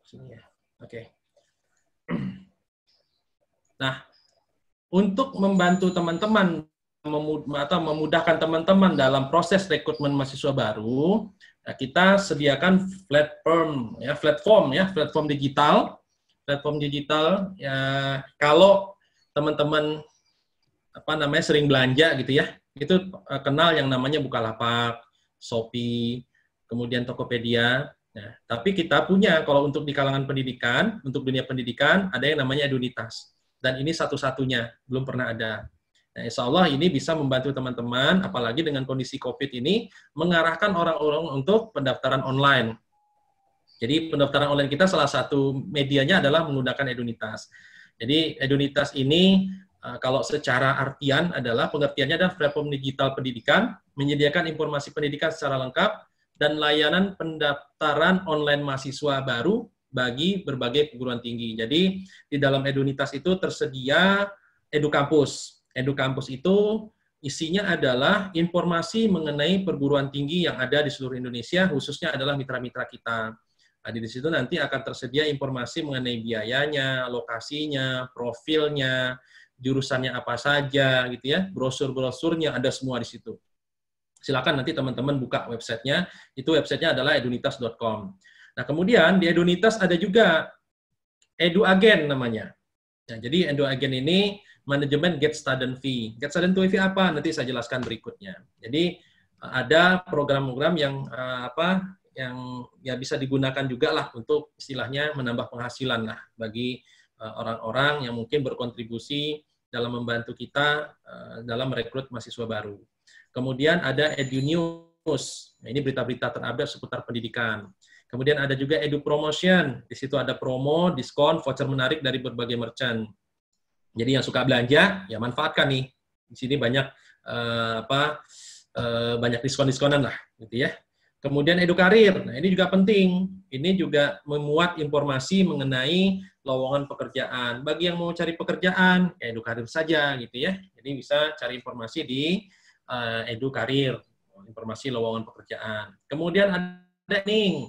Sini ya. Oke. Nah, untuk membantu teman-teman atau memudahkan teman-teman dalam proses rekrutmen mahasiswa baru, nah kita sediakan platform digital ya. Kalau teman-teman sering belanja gitu ya, itu kenal yang namanya Bukalapak, Shopee, kemudian Tokopedia. Nah, tapi kita punya kalau untuk di kalangan pendidikan, untuk dunia pendidikan ada yang namanya Edunitas, dan ini satu-satunya, belum pernah ada. Nah, insya Allah ini bisa membantu teman-teman, apalagi dengan kondisi COVID ini, mengarahkan orang-orang untuk pendaftaran online. Jadi pendaftaran online kita salah satu medianya adalah menggunakan Edunitas. Jadi Edunitas ini kalau secara artian adalah, pengertiannya adalah platform digital pendidikan, menyediakan informasi pendidikan secara lengkap, dan layanan pendaftaran online mahasiswa baru bagi berbagai perguruan tinggi. Jadi di dalam Edunitas itu tersedia EduKampus. EduKampus itu isinya adalah informasi mengenai perguruan tinggi yang ada di seluruh Indonesia, khususnya adalah mitra-mitra kita. Nah, di situ nanti akan tersedia informasi mengenai biayanya, lokasinya, profilnya, jurusannya apa saja, gitu ya, brosur-brosurnya ada semua di situ. Silakan nanti teman-teman buka websitenya, itu websitenya adalah edunitas.com. Nah, kemudian di Edunitas ada juga EduAgen namanya. Nah, jadi EduAgen ini manajemen Get Student Fee. Get Student Fee apa? Nanti saya jelaskan berikutnya. Jadi ada program-program yang yang ya bisa digunakan juga lah untuk istilahnya menambah penghasilan lah bagi orang-orang yang mungkin berkontribusi dalam membantu kita dalam merekrut mahasiswa baru. Kemudian ada EduNews. Nah, ini berita-berita terupdate seputar pendidikan. Kemudian ada juga EduPromotion. Di situ ada promo, diskon, voucher menarik dari berbagai merchant. Jadi yang suka belanja, ya manfaatkan nih. Di sini banyak banyak diskon-diskonan lah, gitu ya. Kemudian EduKarir, nah ini juga penting. Ini juga memuat informasi mengenai lowongan pekerjaan. Bagi yang mau cari pekerjaan, ya EduKarir saja, gitu ya. Jadi bisa cari informasi di EduKarir, informasi lowongan pekerjaan. Kemudian ada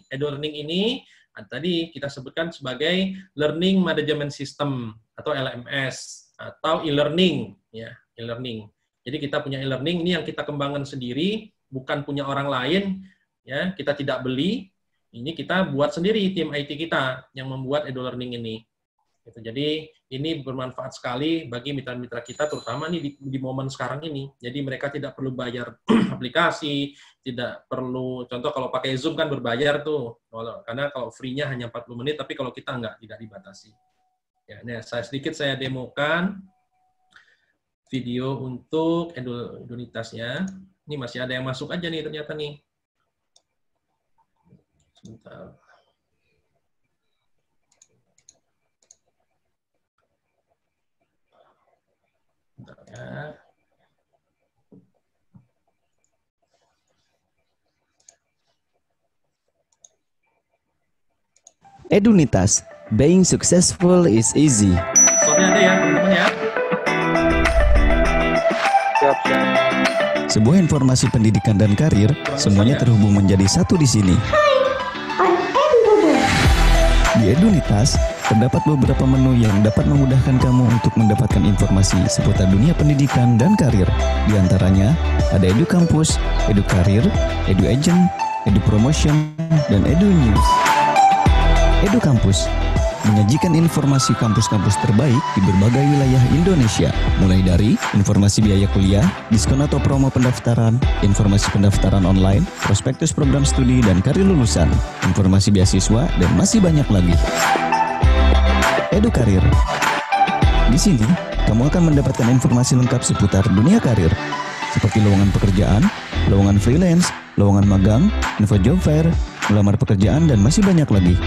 EduLearning ini tadi kita sebutkan sebagai Learning Management System atau LMS atau e-learning, ya e-learning. Jadi kita punya e-learning ini yang kita kembangkan sendiri, bukan punya orang lain. Ya, kita tidak beli, ini kita buat sendiri tim IT kita yang membuat EduLearning ini. Gitu. Jadi ini bermanfaat sekali bagi mitra-mitra kita, terutama nih di momen sekarang ini. Jadi mereka tidak perlu bayar aplikasi, tidak perlu, contoh kalau pakai Zoom kan berbayar tuh, karena kalau free-nya hanya 40 menit, tapi kalau kita tidak dibatasi. Ya, ini saya demokan video untuk Edunitasnya. Ini masih ada yang masuk aja nih ternyata nih. Sebentar. Bentar ya. Edunitas, being successful is easy. Soalnya ada ya teman-teman ya. Siap. Sebuah informasi pendidikan dan karir, semuanya terhubung menjadi satu di sini. Di Edunitas, terdapat beberapa menu yang dapat memudahkan kamu untuk mendapatkan informasi seputar dunia pendidikan dan karir. Di antaranya, ada EduKampus, EduKarir, EduAgent, EduPromotion, dan EduNews. EduKampus menyajikan informasi kampus-kampus terbaik di berbagai wilayah Indonesia, mulai dari informasi biaya kuliah, diskon atau promo pendaftaran, informasi pendaftaran online, prospektus program studi dan karir lulusan, informasi beasiswa, dan masih banyak lagi. EduKarir. Di sini, kamu akan mendapatkan informasi lengkap seputar dunia karir, seperti lowongan pekerjaan, lowongan freelance, lowongan magang, info job fair, melamar pekerjaan, dan masih banyak lagi.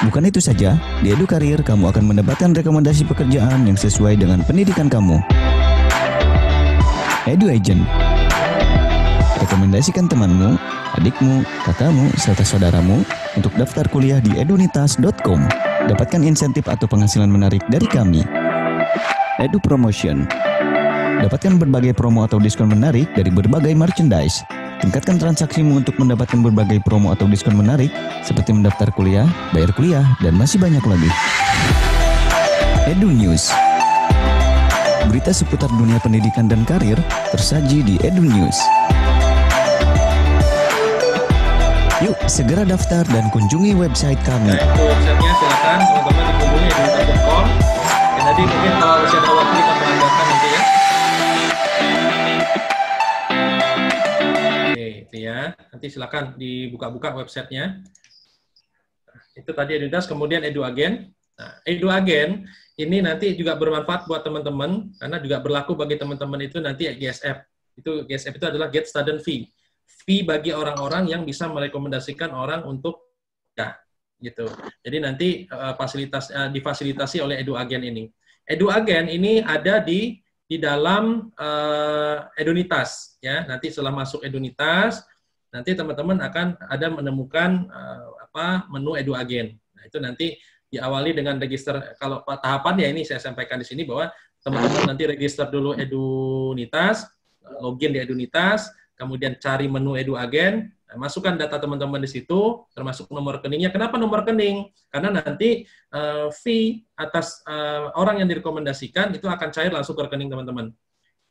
Bukan itu saja, di EduKarir kamu akan mendapatkan rekomendasi pekerjaan yang sesuai dengan pendidikan kamu. EduAgent. Rekomendasikan temanmu, adikmu, kakakmu, serta saudaramu untuk daftar kuliah di edunitas.com. Dapatkan insentif atau penghasilan menarik dari kami. EduPromotion. Dapatkan berbagai promo atau diskon menarik dari berbagai merchandise. Tingkatkan transaksimu untuk mendapatkan berbagai promo atau diskon menarik seperti mendaftar kuliah, bayar kuliah, dan masih banyak lagi. EduNews. Berita seputar dunia pendidikan dan karir tersaji di EduNews. Yuk, segera daftar dan kunjungi website kami. Nah, itu websitenya, silakan teman-teman dikunjungi edunitas.com. Dan nanti mungkin kalau masih ada waktu kita menambahkan nanti ya. Ya, nanti silakan dibuka-buka websitenya. Itu tadi Edunitas, kemudian EduAgent. Nah, EduAgent ini nanti juga bermanfaat buat teman-teman karena juga berlaku bagi teman-teman itu nanti GSF. Itu GSF itu adalah Get Student Fee. Fee bagi orang-orang yang bisa merekomendasikan orang untuk ya, gitu. Jadi nanti difasilitasi oleh EduAgent ini. EduAgent ini ada di dalam Edunitas ya. Nanti setelah masuk Edunitas, nanti teman-teman akan ada menemukan menu EduAgent. Nah, itu nanti diawali dengan register. Kalau tahapan ya ini saya sampaikan di sini bahwa teman-teman nanti register dulu Edunitas, login di Edunitas, kemudian cari menu EduAgent, masukkan data teman-teman di situ, termasuk nomor rekeningnya. Kenapa nomor rekening? Karena nanti fee atas orang yang direkomendasikan itu akan cair langsung ke rekening teman-teman.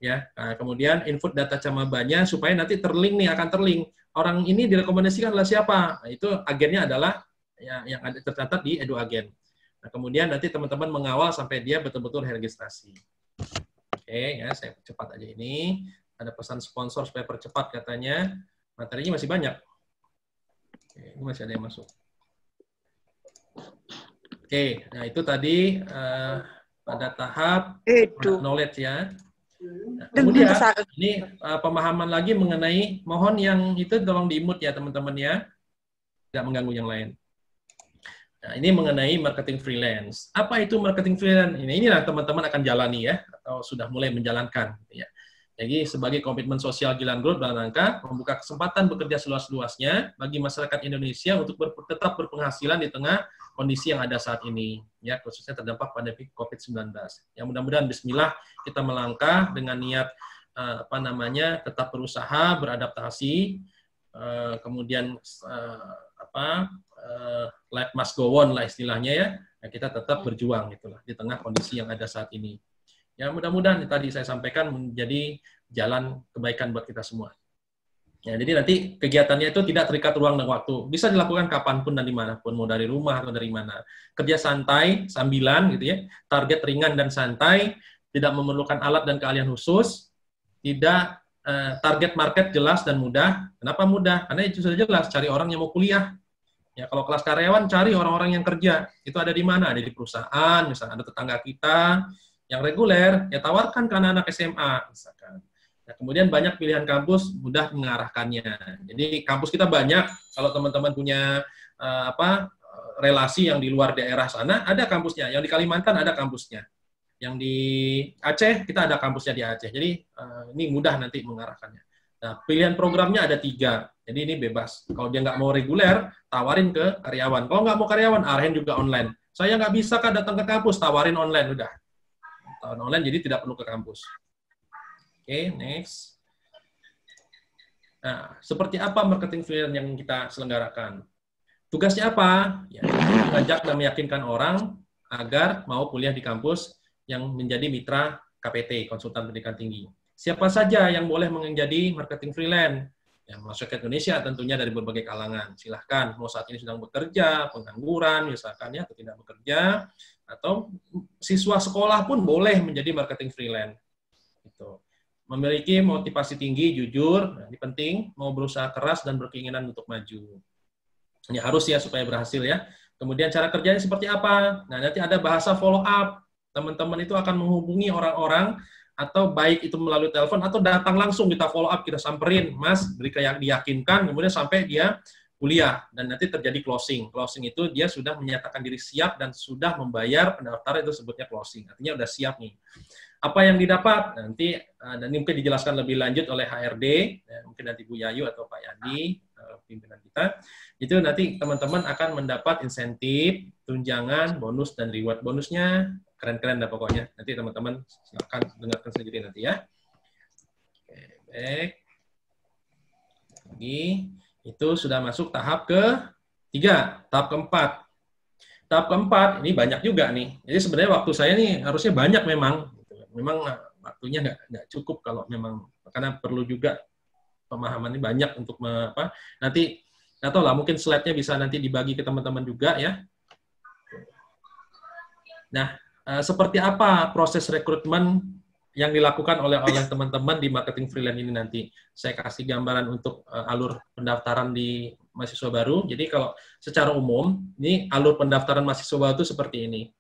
Ya, nah, kemudian input data camabanya supaya nanti akan terlink. Orang ini direkomendasikan adalah siapa? Nah, itu agennya adalah ya, yang ada tercatat di EduAgent. Nah, kemudian nanti teman-teman mengawal sampai dia betul-betul registrasi. Oke, ya saya cepat aja ini. Ada pesan sponsor supaya percepat katanya. Materinya masih banyak. Oke, ini masih ada yang masuk. Oke, nah itu tadi pada tahap knowledge ya. Nah, kemudian ini pemahaman lagi mengenai, mohon yang itu tolong di-mute ya teman-teman ya. Tidak mengganggu yang lain. Nah, ini mengenai marketing freelance. Apa itu marketing freelance? Inilah teman-teman akan jalani ya, atau sudah mulai menjalankan. Gitu ya. Jadi sebagai komitmen sosial Gilan Group dalam rangka membuka kesempatan bekerja seluas-luasnya bagi masyarakat Indonesia untuk tetap berpenghasilan di tengah kondisi yang ada saat ini, ya khususnya terdampak pandemi COVID-19. Ya mudah-mudahan Bismillah kita melangkah dengan niat tetap berusaha, beradaptasi, kemudian life must go on lah istilahnya ya. Nah, kita tetap berjuang gitulah di tengah kondisi yang ada saat ini. Ya mudah-mudahan tadi saya sampaikan menjadi jalan kebaikan buat kita semua. Ya, jadi nanti kegiatannya itu tidak terikat ruang dan waktu. Bisa dilakukan kapanpun dan dimanapun, mau dari rumah atau dari mana. Kerja santai, sambilan gitu ya. Target ringan dan santai, tidak memerlukan alat dan keahlian khusus, tidak target market jelas dan mudah. Kenapa mudah? Karena itu sudah jelas, cari orang yang mau kuliah. Ya, kalau kelas karyawan, cari orang-orang yang kerja. Itu ada di mana? Ada di perusahaan, misalnya ada tetangga kita, yang reguler, ya tawarkan ke anak-anak SMA, misalkan. Nah, kemudian banyak pilihan kampus, mudah mengarahkannya. Jadi kampus kita banyak, kalau teman-teman punya relasi yang di luar daerah sana, ada kampusnya. Yang di Kalimantan ada kampusnya. Yang di Aceh, kita ada kampusnya di Aceh. Jadi ini mudah nanti mengarahkannya. Nah, pilihan programnya ada 3. Jadi ini bebas. Kalau dia nggak mau reguler, tawarin ke karyawan. Kalau nggak mau karyawan, arahin juga online. Saya nggak bisa kan datang ke kampus, tawarin online, udah. Online, jadi tidak perlu ke kampus. Oke, next. Nah, seperti apa marketing freelance yang kita selenggarakan? Tugasnya apa? Ya, mengajak dan meyakinkan orang agar mau kuliah di kampus yang menjadi mitra KPT, konsultan pendidikan tinggi. Siapa saja yang boleh menjadi marketing freelance? Yang masuk ke Indonesia tentunya dari berbagai kalangan. Silahkan, mau saat ini sedang bekerja, pengangguran, misalkan ya, atau tidak bekerja, atau siswa sekolah pun boleh menjadi marketing freelance. Gitu. Memiliki motivasi tinggi, jujur, ini penting, mau berusaha keras dan berkeinginan untuk maju. Ini harus ya supaya berhasil ya. Kemudian cara kerjanya seperti apa? Nah, nanti ada bahasa follow up. Teman-teman itu akan menghubungi orang-orang atau baik itu melalui telepon atau datang langsung kita follow up, kita samperin, Mas, beri kayak diyakinkan, kemudian sampai dia kuliah dan nanti terjadi closing. Closing itu dia sudah menyatakan diri siap dan sudah membayar pendaftaran, itu sebutnya closing. Artinya udah siap nih. Apa yang didapat nanti dan ini mungkin dijelaskan lebih lanjut oleh HRD, ya, mungkin nanti Bu Yayu atau Pak Yandi, pimpinan kita. Itu nanti teman-teman akan mendapat insentif, tunjangan, bonus dan reward. Bonusnya keren-keren dah pokoknya. Nanti teman-teman silakan dengarkan sendiri nanti ya. Oke, baik. Lagi. Itu sudah masuk tahap ke-3, tahap ke-4. Tahap ke-4 ini banyak juga nih. Jadi sebenarnya waktu saya nih harusnya banyak memang. Memang waktunya nggak cukup kalau memang karena perlu juga pemahamannya banyak untuk nanti nggak tahu lah mungkin slide-nya bisa nanti dibagi ke teman-teman juga ya. Nah, seperti apa proses rekrutmen yang dilakukan oleh teman-teman di marketing freelance ini nanti. Saya kasih gambaran untuk alur pendaftaran di mahasiswa baru. Jadi kalau secara umum, ini alur pendaftaran mahasiswa baru itu seperti ini.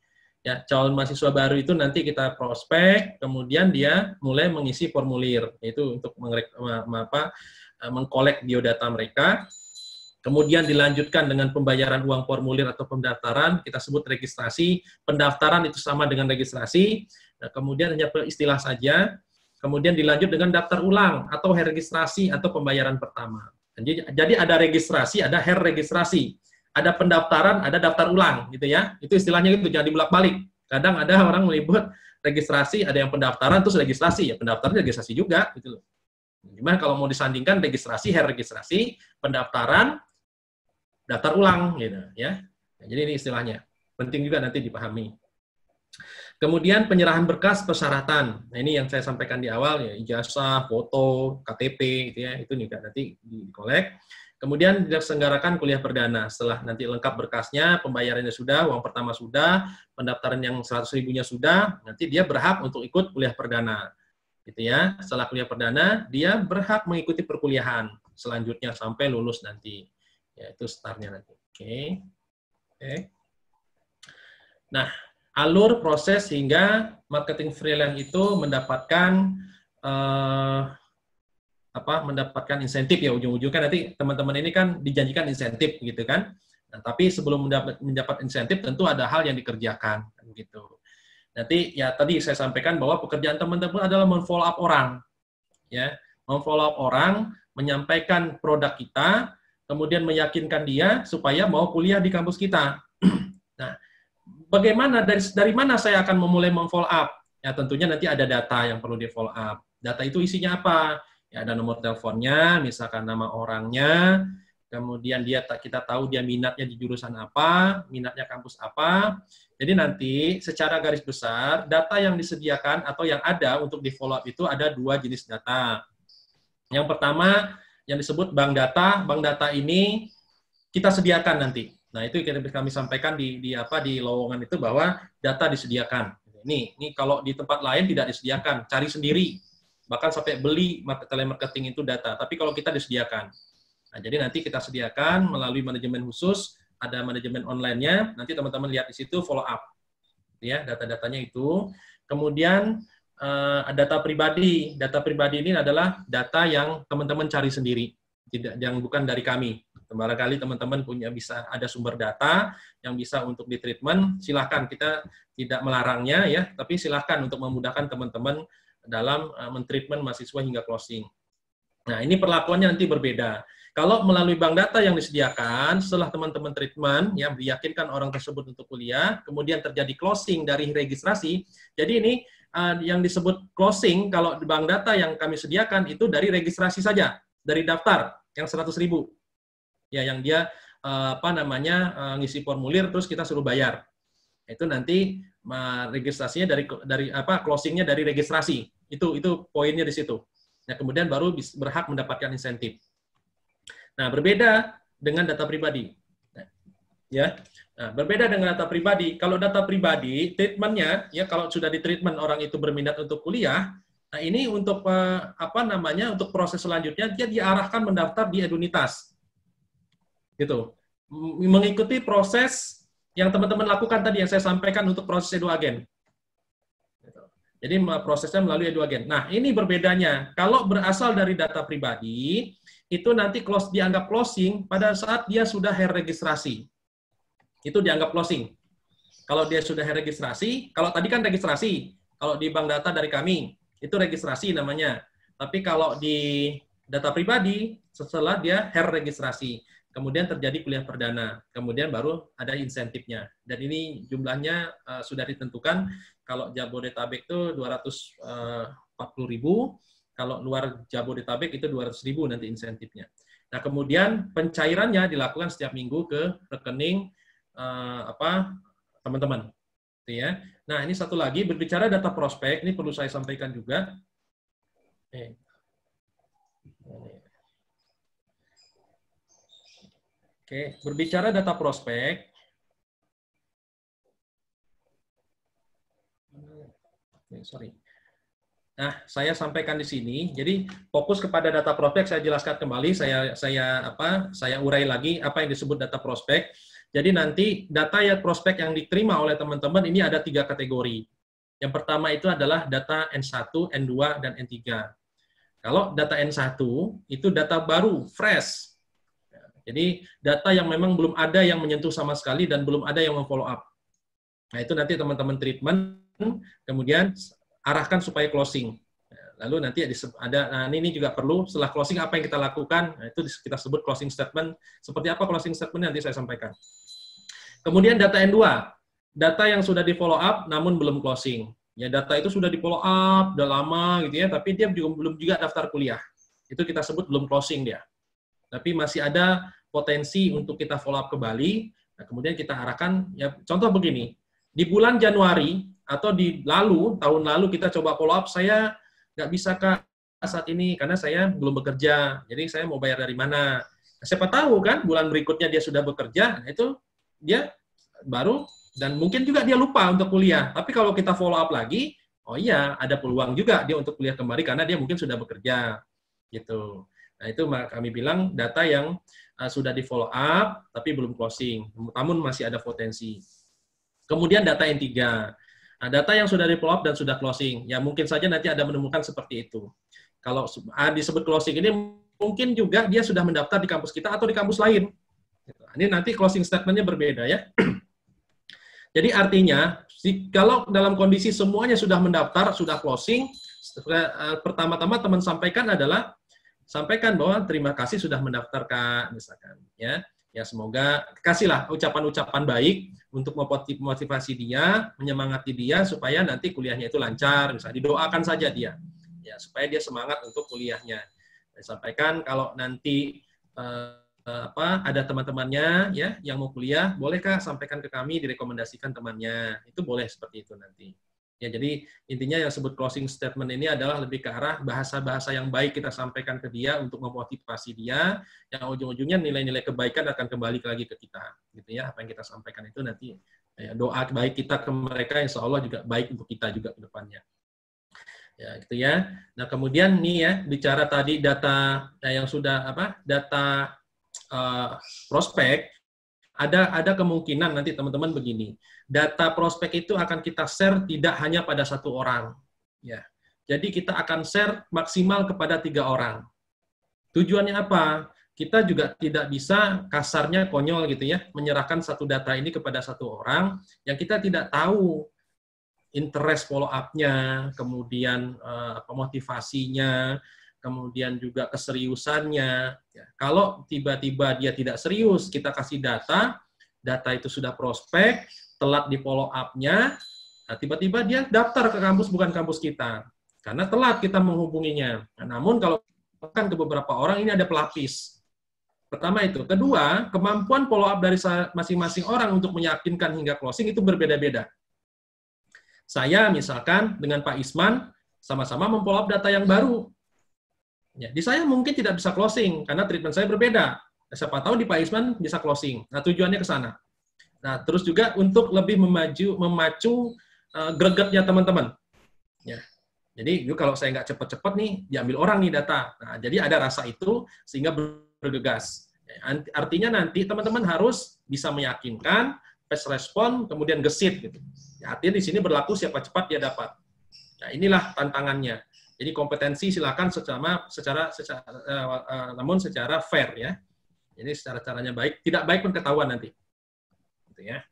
Ya, calon mahasiswa baru itu nanti kita prospek, kemudian dia mulai mengisi formulir, yaitu untuk mengkolek biodata mereka. Kemudian dilanjutkan dengan pembayaran uang formulir atau pendaftaran, kita sebut registrasi. Pendaftaran itu sama dengan registrasi. Nah, kemudian hanya istilah saja. Kemudian dilanjut dengan daftar ulang atau registrasi atau pembayaran pertama. Jadi ada registrasi, ada registrasi. Ada pendaftaran, ada daftar ulang, gitu ya. Itu istilahnya itu, jangan dibulak-balik. Kadang ada orang meliput registrasi, ada yang pendaftaran, terus registrasi. Ya pendaftaran registrasi juga, gitu loh. Gimana kalau mau disandingkan registrasi, registrasi, pendaftaran, daftar ulang, gitu ya. Nah, jadi ini istilahnya. Penting juga nanti dipahami. Kemudian penyerahan berkas persyaratan. Nah, ini yang saya sampaikan di awal, ya, ijazah, foto, KTP, gitu ya. Itu juga nanti dikolek. Kemudian diselenggarakan kuliah perdana. Setelah nanti lengkap berkasnya, pembayarannya sudah, uang pertama sudah, pendaftaran yang 100.000-nya sudah, nanti dia berhak untuk ikut kuliah perdana. Gitu ya. Setelah kuliah perdana, dia berhak mengikuti perkuliahan selanjutnya sampai lulus nanti. Ya, itu startnya nanti. Oke. Nah, alur proses hingga marketing freelance itu mendapatkan mendapatkan insentif ya, ujung-ujungnya nanti teman-teman ini kan dijanjikan insentif gitu kan. Nah, tapi sebelum mendapat insentif tentu ada hal yang dikerjakan, gitu. Nanti ya tadi saya sampaikan bahwa pekerjaan teman-teman adalah men-follow up orang, ya, men-follow up orang, menyampaikan produk kita, kemudian meyakinkan dia supaya mau kuliah di kampus kita. Nah, bagaimana dari mana saya akan memulai men-follow up? Ya tentunya nanti ada data yang perlu di-follow up. Data itu isinya apa? Ya ada nomor teleponnya, misalkan nama orangnya, kemudian kita tahu dia minatnya di jurusan apa, minatnya kampus apa. Jadi nanti secara garis besar, data yang disediakan atau yang ada untuk di-follow up itu ada 2 jenis data. Yang pertama, yang disebut bank data. Bank data ini kita sediakan nanti. Nah, itu kami sampaikan di lowongan itu bahwa data disediakan. Ini kalau di tempat lain tidak disediakan, cari sendiri. Bahkan sampai beli telemarketing itu data. Tapi kalau kita disediakan. Nah, jadi nanti kita sediakan melalui manajemen khusus, ada manajemen online-nya, nanti teman-teman lihat di situ follow up. Ya, data-datanya itu. Kemudian data pribadi. Data pribadi ini adalah data yang teman-teman cari sendiri, yang bukan dari kami. Barangkali teman-teman bisa ada sumber data yang bisa untuk ditreatment, silahkan, kita tidak melarangnya ya, tapi silahkan untuk memudahkan teman-teman dalam mentreatment mahasiswa hingga closing. Nah, ini perlakuannya nanti berbeda. Kalau melalui bank data yang disediakan, setelah teman-teman treatment, ya, meyakinkan orang tersebut untuk kuliah, kemudian terjadi closing dari registrasi, jadi ini yang disebut closing, kalau di bank data yang kami sediakan, itu dari registrasi saja, dari daftar, yang 100.000. Ya, yang dia ngisi formulir terus kita suruh bayar. Itu nanti registrasinya dari closingnya dari registrasi. Itu poinnya di situ. Nah, kemudian baru berhak mendapatkan insentif. Nah, berbeda dengan data pribadi. Ya. Nah, berbeda dengan data pribadi. Kalau data pribadi, treatmentnya ya kalau sudah ditreatment orang itu berminat untuk kuliah, nah ini untuk untuk proses selanjutnya dia diarahkan mendaftar di Edunitas. Gitu. Mengikuti proses yang teman-teman lakukan tadi yang saya sampaikan untuk proses EduAgen. Gitu. Jadi prosesnya melalui EduAgen. Nah, ini berbedanya. Kalau berasal dari data pribadi, itu nanti dianggap closing pada saat dia sudah registrasi. Itu dianggap closing. Kalau dia sudah registrasi, kalau tadi kan registrasi, kalau di bank data dari kami, itu registrasi namanya. Tapi kalau di data pribadi, setelah dia registrasi, kemudian terjadi kuliah perdana, kemudian baru ada insentifnya. Dan ini jumlahnya sudah ditentukan, kalau Jabodetabek itu 240.000, kalau luar Jabodetabek itu 200.000 nanti insentifnya. Nah, kemudian pencairannya dilakukan setiap minggu ke rekening teman-teman. Ya. Nah, ini satu lagi, berbicara data prospek, ini perlu saya sampaikan juga. Oke, berbicara data prospek, nah saya sampaikan di sini. Jadi fokus kepada data prospek, saya jelaskan kembali, saya urai lagi apa yang disebut data prospek. Jadi nanti data ya prospek yang diterima oleh teman-teman ini ada 3 kategori. Yang pertama itu adalah data N1, N2, dan N3. Kalau data N1 itu data baru, fresh. Jadi data yang memang belum ada yang menyentuh sama sekali dan belum ada yang memfollow up. Nah, itu nanti teman-teman treatment, kemudian arahkan supaya closing. Lalu nanti ada, ini juga perlu, setelah closing apa yang kita lakukan, nah, itu kita sebut closing statement. Seperti apa closing statement nanti saya sampaikan. Kemudian data N2, data yang sudah di follow up namun belum closing. Ya, data itu sudah di follow up, udah lama gitu ya, tapi dia belum juga daftar kuliah. Itu kita sebut belum closing dia. Tapi masih ada potensi untuk kita follow up kembali. Nah, kemudian kita arahkan, ya contoh begini, di bulan Januari atau tahun lalu kita coba follow up, saya nggak bisa Kak saat ini karena saya belum bekerja, jadi saya mau bayar dari mana? Nah, siapa tahu kan bulan berikutnya dia sudah bekerja, nah itu dia baru, dan mungkin juga dia lupa untuk kuliah. Tapi kalau kita follow up lagi, oh iya ada peluang juga dia untuk kuliah kembali karena dia mungkin sudah bekerja, gitu. Nah, itu kami bilang data yang sudah di follow up tapi belum closing, namun masih ada potensi. Kemudian data N3. Nah, data yang sudah di follow up dan sudah closing, ya mungkin saja nanti ada menemukan seperti itu. Kalau disebut closing ini mungkin juga dia sudah mendaftar di kampus kita atau di kampus lain. Ini nanti closing statement-nya berbeda ya. Jadi artinya, kalau dalam kondisi semuanya sudah mendaftar, sudah closing, pertama-tama teman sampaikan adalah sampaikan bahwa terima kasih sudah mendaftar Kak, misalkan ya. Ya semoga kasihlah ucapan-ucapan baik untuk memotivasi dia, menyemangati dia supaya nanti kuliahnya itu lancar, misalnya didoakan saja dia. Ya, supaya dia semangat untuk kuliahnya. Saya sampaikan kalau nanti ada teman-temannya ya yang mau kuliah, boleh Kak sampaikan ke kami, direkomendasikan temannya. Itu boleh seperti itu nanti. Ya, jadi intinya yang disebut closing statement ini adalah lebih ke arah bahasa-bahasa yang baik kita sampaikan ke dia untuk memotivasi dia, yang ujung-ujungnya nilai-nilai kebaikan akan kembali lagi ke kita. Gitu ya, apa yang kita sampaikan itu nanti ya, doa baik kita ke mereka insya Allah juga baik untuk kita juga ke depannya. Ya, gitu ya. Nah, kemudian nih ya, bicara tadi data yang sudah data prospek, ada kemungkinan nanti teman-teman begini. Data prospek itu akan kita share tidak hanya pada satu orang. Ya. Jadi kita akan share maksimal kepada 3 orang. Tujuannya apa? Kita juga tidak bisa kasarnya konyol gitu ya, menyerahkan satu data ini kepada satu orang yang kita tidak tahu interest follow up-nya, kemudian motivasinya, kemudian juga keseriusannya. Ya, kalau tiba-tiba dia tidak serius, kita kasih data itu sudah prospek, telat di follow up-nya, nah, tiba-tiba dia daftar ke kampus bukan kampus kita, karena telat kita menghubunginya. Nah, namun kalau kan ke beberapa orang ini ada pelapis. Pertama itu. Kedua, kemampuan follow up dari masing-masing orang untuk meyakinkan hingga closing itu berbeda-beda. Saya misalkan dengan Pak Isman sama-sama memfollow up data yang baru. Ya, di saya mungkin tidak bisa closing karena treatment saya berbeda. Siapa tahu di Pak Isman bisa closing. Nah, tujuannya ke sana. Nah, terus juga untuk lebih memacu gregetnya teman-teman. Ya. Jadi, kalau saya nggak cepat-cepat nih, diambil orang nih data. Nah, jadi ada rasa itu sehingga bergegas. Ya, artinya nanti teman-teman harus bisa meyakinkan, fast respon, kemudian gesit. Gitu. Ya, artinya di sini berlaku siapa cepat dia dapat. Nah, inilah tantangannya. Jadi kompetensi silakan namun secara fair ya. Jadi secara caranya baik, tidak baik pun ketahuan nanti. Gitu ya.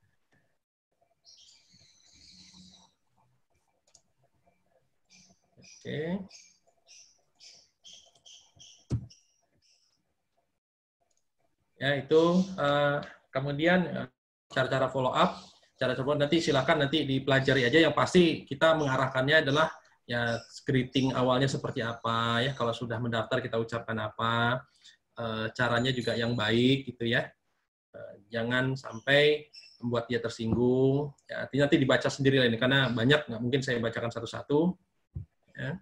Oke. Ya itu kemudian cara-cara follow up, nanti silakan nanti dipelajari aja. Yang pasti kita mengarahkannya adalah ya greeting awalnya seperti apa ya, kalau sudah mendaftar kita ucapkan apa, caranya juga yang baik gitu ya, jangan sampai membuat dia tersinggung ya, nanti dibaca sendiri lah ini karena banyak, nggak mungkin saya bacakan satu-satu ya.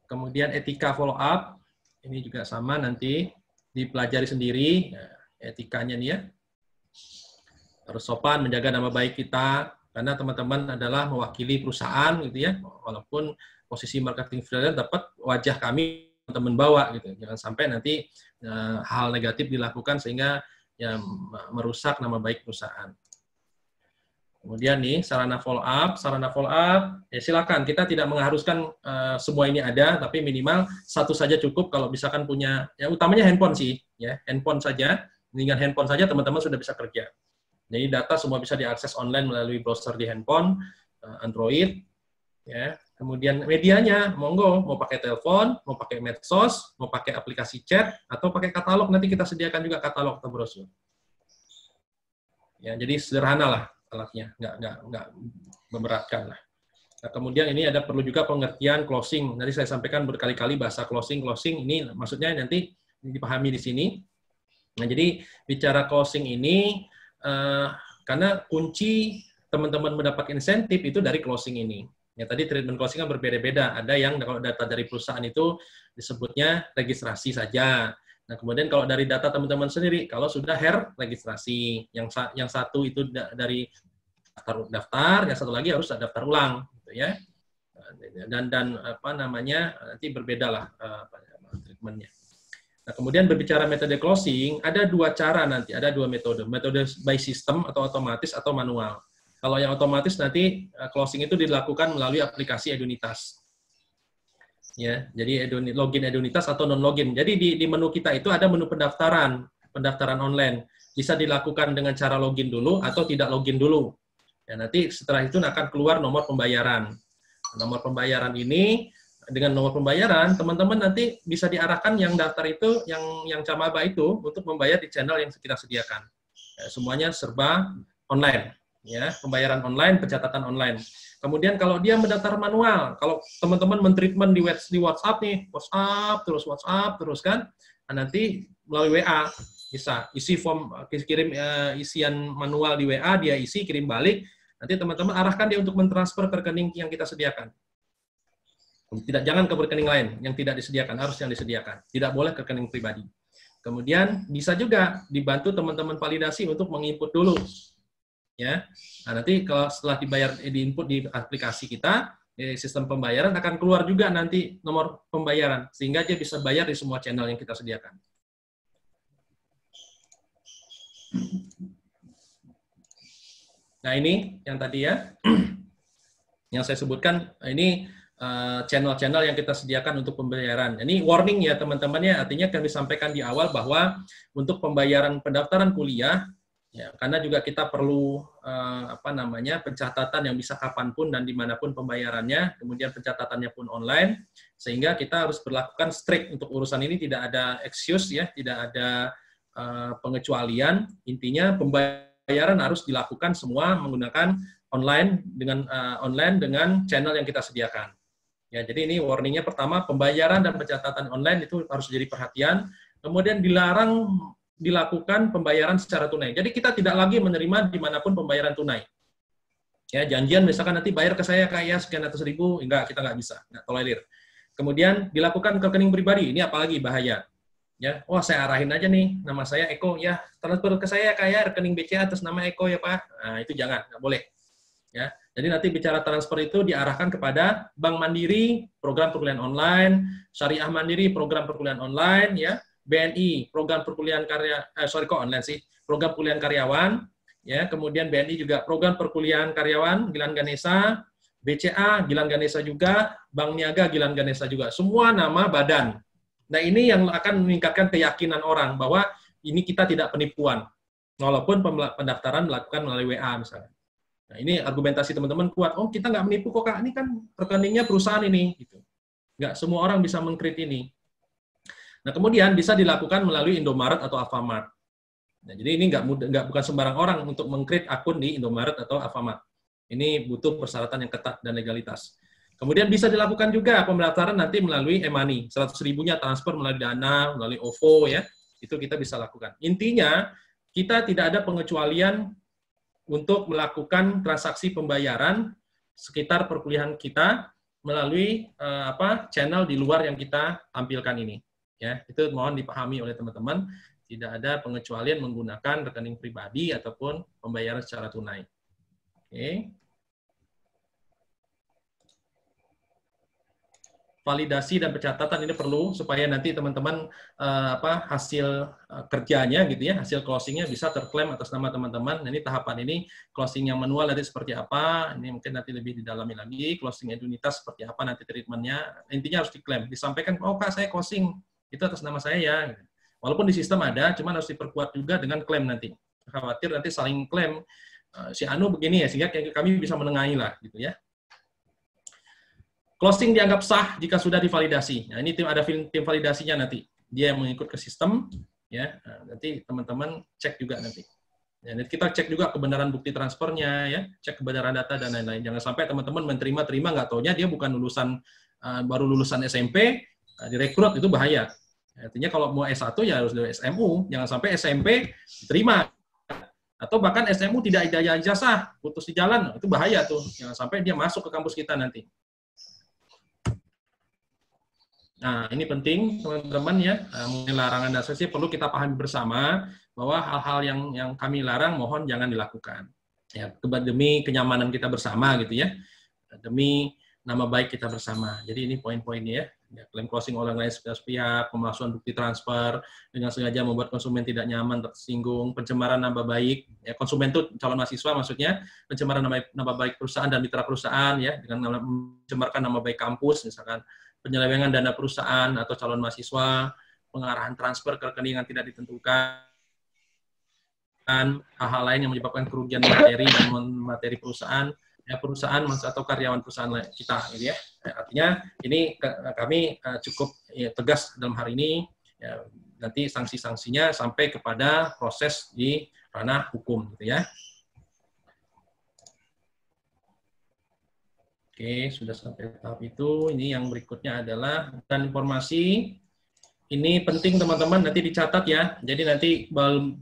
Kemudian etika follow up ini juga sama, nanti dipelajari sendiri ya, etikanya nih ya, harus sopan, menjaga nama baik kita. Karena teman-teman adalah mewakili perusahaan gitu ya, walaupun posisi marketing freelance dapat wajah kami teman bawa gitu. Jangan sampai nanti hal negatif dilakukan sehingga ya merusak nama baik perusahaan. Kemudian nih sarana follow up ya silakan, kita tidak mengharuskan semua ini ada, tapi minimal satu saja cukup. Kalau misalkan punya, ya utamanya handphone sih ya, handphone saja, dengan handphone saja teman-teman sudah bisa kerja. Jadi data semua bisa diakses online melalui browser di handphone, Android, ya. Kemudian medianya, monggo, mau pakai telepon, mau pakai medsos, mau pakai aplikasi chat, atau pakai katalog, nanti kita sediakan juga katalog atau brosur. Ya, jadi sederhana lah alatnya, nggak memberatkan lah. Nah, kemudian ini ada perlu juga pengertian closing. Nanti saya sampaikan berkali-kali bahasa closing ini maksudnya nanti dipahami di sini. Nah, jadi bicara closing ini, karena kunci teman-teman mendapat insentif itu dari closing ini. Ya, tadi treatment closing kan berbeda-beda. Ada yang kalau data dari perusahaan itu disebutnya registrasi saja. Nah, kemudian kalau dari data teman-teman sendiri, kalau sudah registrasi, yang satu itu dari daftar, yang satu lagi harus daftar ulang, gitu ya. Dan apa namanya nanti berbedalah treatmentnya. Nah, kemudian berbicara metode closing, ada 2 cara nanti, ada 2 metode by system atau otomatis atau manual. Kalau yang otomatis nanti closing itu dilakukan melalui aplikasi Edunitas. Ya, jadi login Edunitas atau non login. Jadi di menu kita itu ada menu pendaftaran. pendaftaran online. Bisa dilakukan dengan cara login dulu atau tidak login dulu. Ya, nanti setelah itu akan keluar nomor pembayaran. Nomor pembayaran ini, dengan nomor pembayaran, teman-teman nanti bisa diarahkan yang daftar itu, yang camaba itu, untuk membayar di channel yang kita sediakan. Ya, semuanya serba online. Ya, pembayaran online, pencatatan online. Kemudian kalau dia mendaftar manual, kalau teman-teman men-treatment di WhatsApp nih, WhatsApp terus kan, nanti melalui WA bisa isi form, kirim isian manual di WA, dia isi, kirim balik, nanti teman-teman arahkan dia untuk mentransfer ke rekening yang kita sediakan. Jangan ke rekening lain yang tidak disediakan, harus yang disediakan. Tidak boleh ke rekening pribadi. Kemudian bisa juga dibantu teman-teman validasi untuk menginput dulu. Ya, nah, nanti kalau setelah dibayar diinput di aplikasi kita, sistem pembayaran akan keluar juga nanti nomor pembayaran sehingga dia bisa bayar di semua channel yang kita sediakan. Nah ini yang tadi ya, yang saya sebutkan ini channel-channel yang kita sediakan untuk pembayaran. Ini warning ya teman-teman ya, artinya kami sampaikan di awal bahwa untuk pembayaran pendaftaran kuliah. Ya, karena juga kita perlu pencatatan yang bisa kapanpun dan dimanapun pembayarannya, kemudian pencatatannya pun online, sehingga kita harus berlakukan strict untuk urusan ini, tidak ada excuse ya, tidak ada pengecualian. Intinya pembayaran harus dilakukan semua menggunakan online dengan channel yang kita sediakan. Ya, jadi ini warningnya pertama, pembayaran dan pencatatan online itu harus jadi perhatian. Kemudian dilarang dilakukan pembayaran secara tunai. Jadi kita tidak lagi menerima dimanapun pembayaran tunai. Ya, janjian misalkan nanti bayar ke saya kayak sekian ratus ribu, enggak, kita nggak bisa, nggak tolerir. Kemudian dilakukan ke rekening pribadi, ini apalagi bahaya. Ya, wah saya arahin aja nih, nama saya Eko, ya transfer ke saya kayak rekening BCA atas nama Eko ya Pak. Nah itu jangan, nggak boleh. Ya, jadi nanti bicara transfer itu diarahkan kepada Bank Mandiri, program perkuliahan online, Syariah Mandiri, program perkuliahan online, ya. BNI, program perkuliahan program perkuliahan karyawan, ya, kemudian BNI juga program perkuliahan karyawan, Gilan Ganesa, BCA, Gilan Ganesa juga, Bank Niaga, Gilan Ganesa juga, semua nama badan. Nah ini yang akan meningkatkan keyakinan orang bahwa ini kita tidak penipuan, walaupun pendaftaran dilakukan melalui WA misalnya. Nah ini argumentasi teman-teman kuat, oh kita nggak menipu kok Kak, ini kan rekeningnya perusahaan ini, gitu. Nggak semua orang bisa mengkrit ini. Nah, kemudian bisa dilakukan melalui Indomaret atau Alfamart. Nah, jadi ini bukan sembarang orang untuk mengkrit akun di Indomaret atau Alfamart. Ini butuh persyaratan yang ketat dan legalitas. Kemudian bisa dilakukan juga pendaftaran nanti melalui e-money. 100 ribunya transfer melalui Dana, melalui OVO, ya. Itu kita bisa lakukan. Intinya, kita tidak ada pengecualian untuk melakukan transaksi pembayaran sekitar perkuliahan kita melalui channel di luar yang kita tampilkan ini. Ya, itu mohon dipahami oleh teman-teman, tidak ada pengecualian menggunakan rekening pribadi ataupun pembayaran secara tunai. Oke. Validasi dan pencatatan ini perlu supaya nanti teman-teman hasil kerjanya gitu ya, hasil closingnya bisa terklaim atas nama teman-teman. Nah, ini tahapan ini closing yang manual nanti seperti apa, ini mungkin nanti lebih didalami lagi, closing identitas seperti apa nanti treatmentnya, intinya harus diklaim, disampaikan, oh Kak saya closing itu atas nama saya ya. Walaupun di sistem ada, cuman harus diperkuat juga dengan klaim nanti. Khawatir nanti saling klaim, si Anu begini ya, sehingga kami bisa menengahi lah, gitu ya. Closing dianggap sah jika sudah divalidasi. Nah, ini ada tim validasinya nanti. Dia yang mengikut ke sistem, ya. Nah, nanti teman-teman cek juga nanti. Ya, nanti kita cek juga kebenaran bukti transfernya, ya, cek kebenaran data dan lain-lain. Jangan sampai teman-teman menerima nggak taunya dia bukan lulusan baru lulusan SMP, direkrut, itu bahaya. Artinya kalau mau S1 ya harus dari SMU, jangan sampai SMP diterima. Atau bahkan SMU tidak ada ijazah, putus di jalan, itu bahaya tuh. Jangan sampai dia masuk ke kampus kita nanti. Nah, ini penting teman-teman ya, mengenai larangan dan sanksi perlu kita pahami bersama bahwa hal-hal yang kami larang mohon jangan dilakukan. Ya, demi kenyamanan kita bersama gitu ya. Demi nama baik kita bersama. Jadi ini poin-poinnya ya. Klaim closing oleh lain sepihak, pemalsuan bukti transfer dengan sengaja membuat konsumen tidak nyaman, tersinggung, pencemaran nama baik, ya, konsumen itu calon mahasiswa maksudnya, pencemaran nama baik perusahaan dan mitra perusahaan, ya, dengan mencemarkan nama baik kampus, misalkan penyelewengan dana perusahaan atau calon mahasiswa, pengarahan transfer ke rekening yang tidak ditentukan, hal-hal lain yang menyebabkan kerugian materi dan materi perusahaan, perusahaan atau karyawan perusahaan kita, gitu ya. Artinya ini kami cukup tegas dalam hari ini. Ya, nanti sanksi-sanksinya sampai kepada proses di ranah hukum, gitu ya. Oke, sudah sampai tahap itu. Ini yang berikutnya adalah dan informasi. Ini penting teman-teman, nanti dicatat ya. Jadi nanti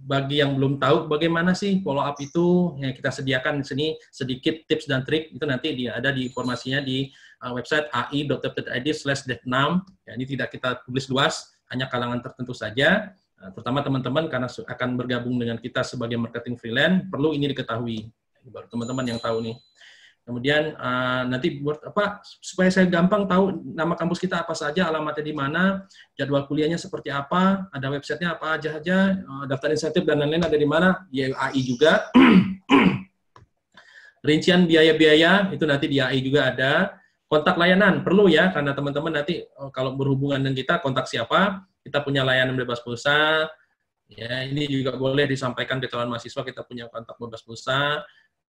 bagi yang belum tahu bagaimana sih follow up itu, yang kita sediakan di sini sedikit tips dan trik, itu nanti ada di informasinya di website ai.tep.id/6. Ya, ini tidak kita publis luas, hanya kalangan tertentu saja. Terutama teman-teman karena akan bergabung dengan kita sebagai marketing freelance, perlu ini diketahui. Baru teman-teman yang tahu nih. Kemudian nanti buat apa supaya saya gampang tahu nama kampus kita apa saja, alamatnya di mana, jadwal kuliahnya seperti apa, ada websitenya apa aja, daftar insentif dan lain-lain ada di mana, di AI juga. Rincian biaya-biaya itu nanti di AI juga ada. Kontak layanan perlu ya, karena teman-teman nanti kalau berhubungan dengan kita kontak siapa, kita punya layanan bebas pulsa. Ya, ini juga boleh disampaikan ke calon mahasiswa, kita punya kontak bebas pulsa.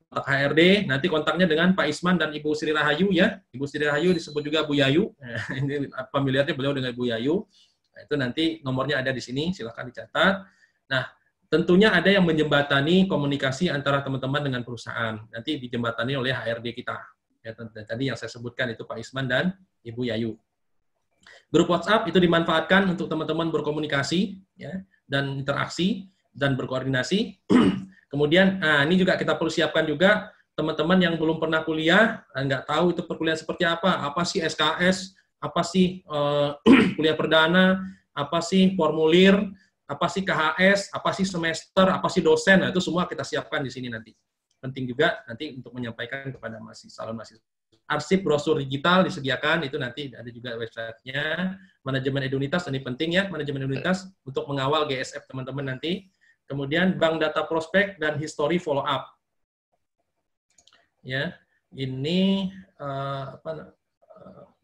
Kontak HRD, nanti kontaknya dengan Pak Isman dan Ibu Sri Rahayu ya. Ibu Sri Rahayu disebut juga Bu Yayu. Ini familiarnya beliau dengan Bu Yayu. Nah, itu nanti nomornya ada di sini, silakan dicatat. Nah, tentunya ada yang menjembatani komunikasi antara teman-teman dengan perusahaan. Nanti dijembatani oleh HRD kita. Ya, tadi yang saya sebutkan itu Pak Isman dan Ibu Yayu. Grup WhatsApp itu dimanfaatkan untuk teman-teman berkomunikasi ya, dan interaksi dan berkoordinasi. Kemudian, ini juga kita perlu siapkan juga teman-teman yang belum pernah kuliah, nggak tahu itu perkuliahan seperti apa sih SKS, apa sih kuliah perdana, apa sih formulir, apa sih KHS, apa sih semester, apa sih dosen, nah, itu semua kita siapkan di sini nanti. Penting juga nanti untuk menyampaikan kepada calon mahasiswa. Arsip brosur digital disediakan, itu nanti ada juga websitenya. Manajemen Edunitas, ini penting ya, manajemen Edunitas untuk mengawal GSF teman-teman nanti. Kemudian bank data prospek dan history follow up. Ya, ini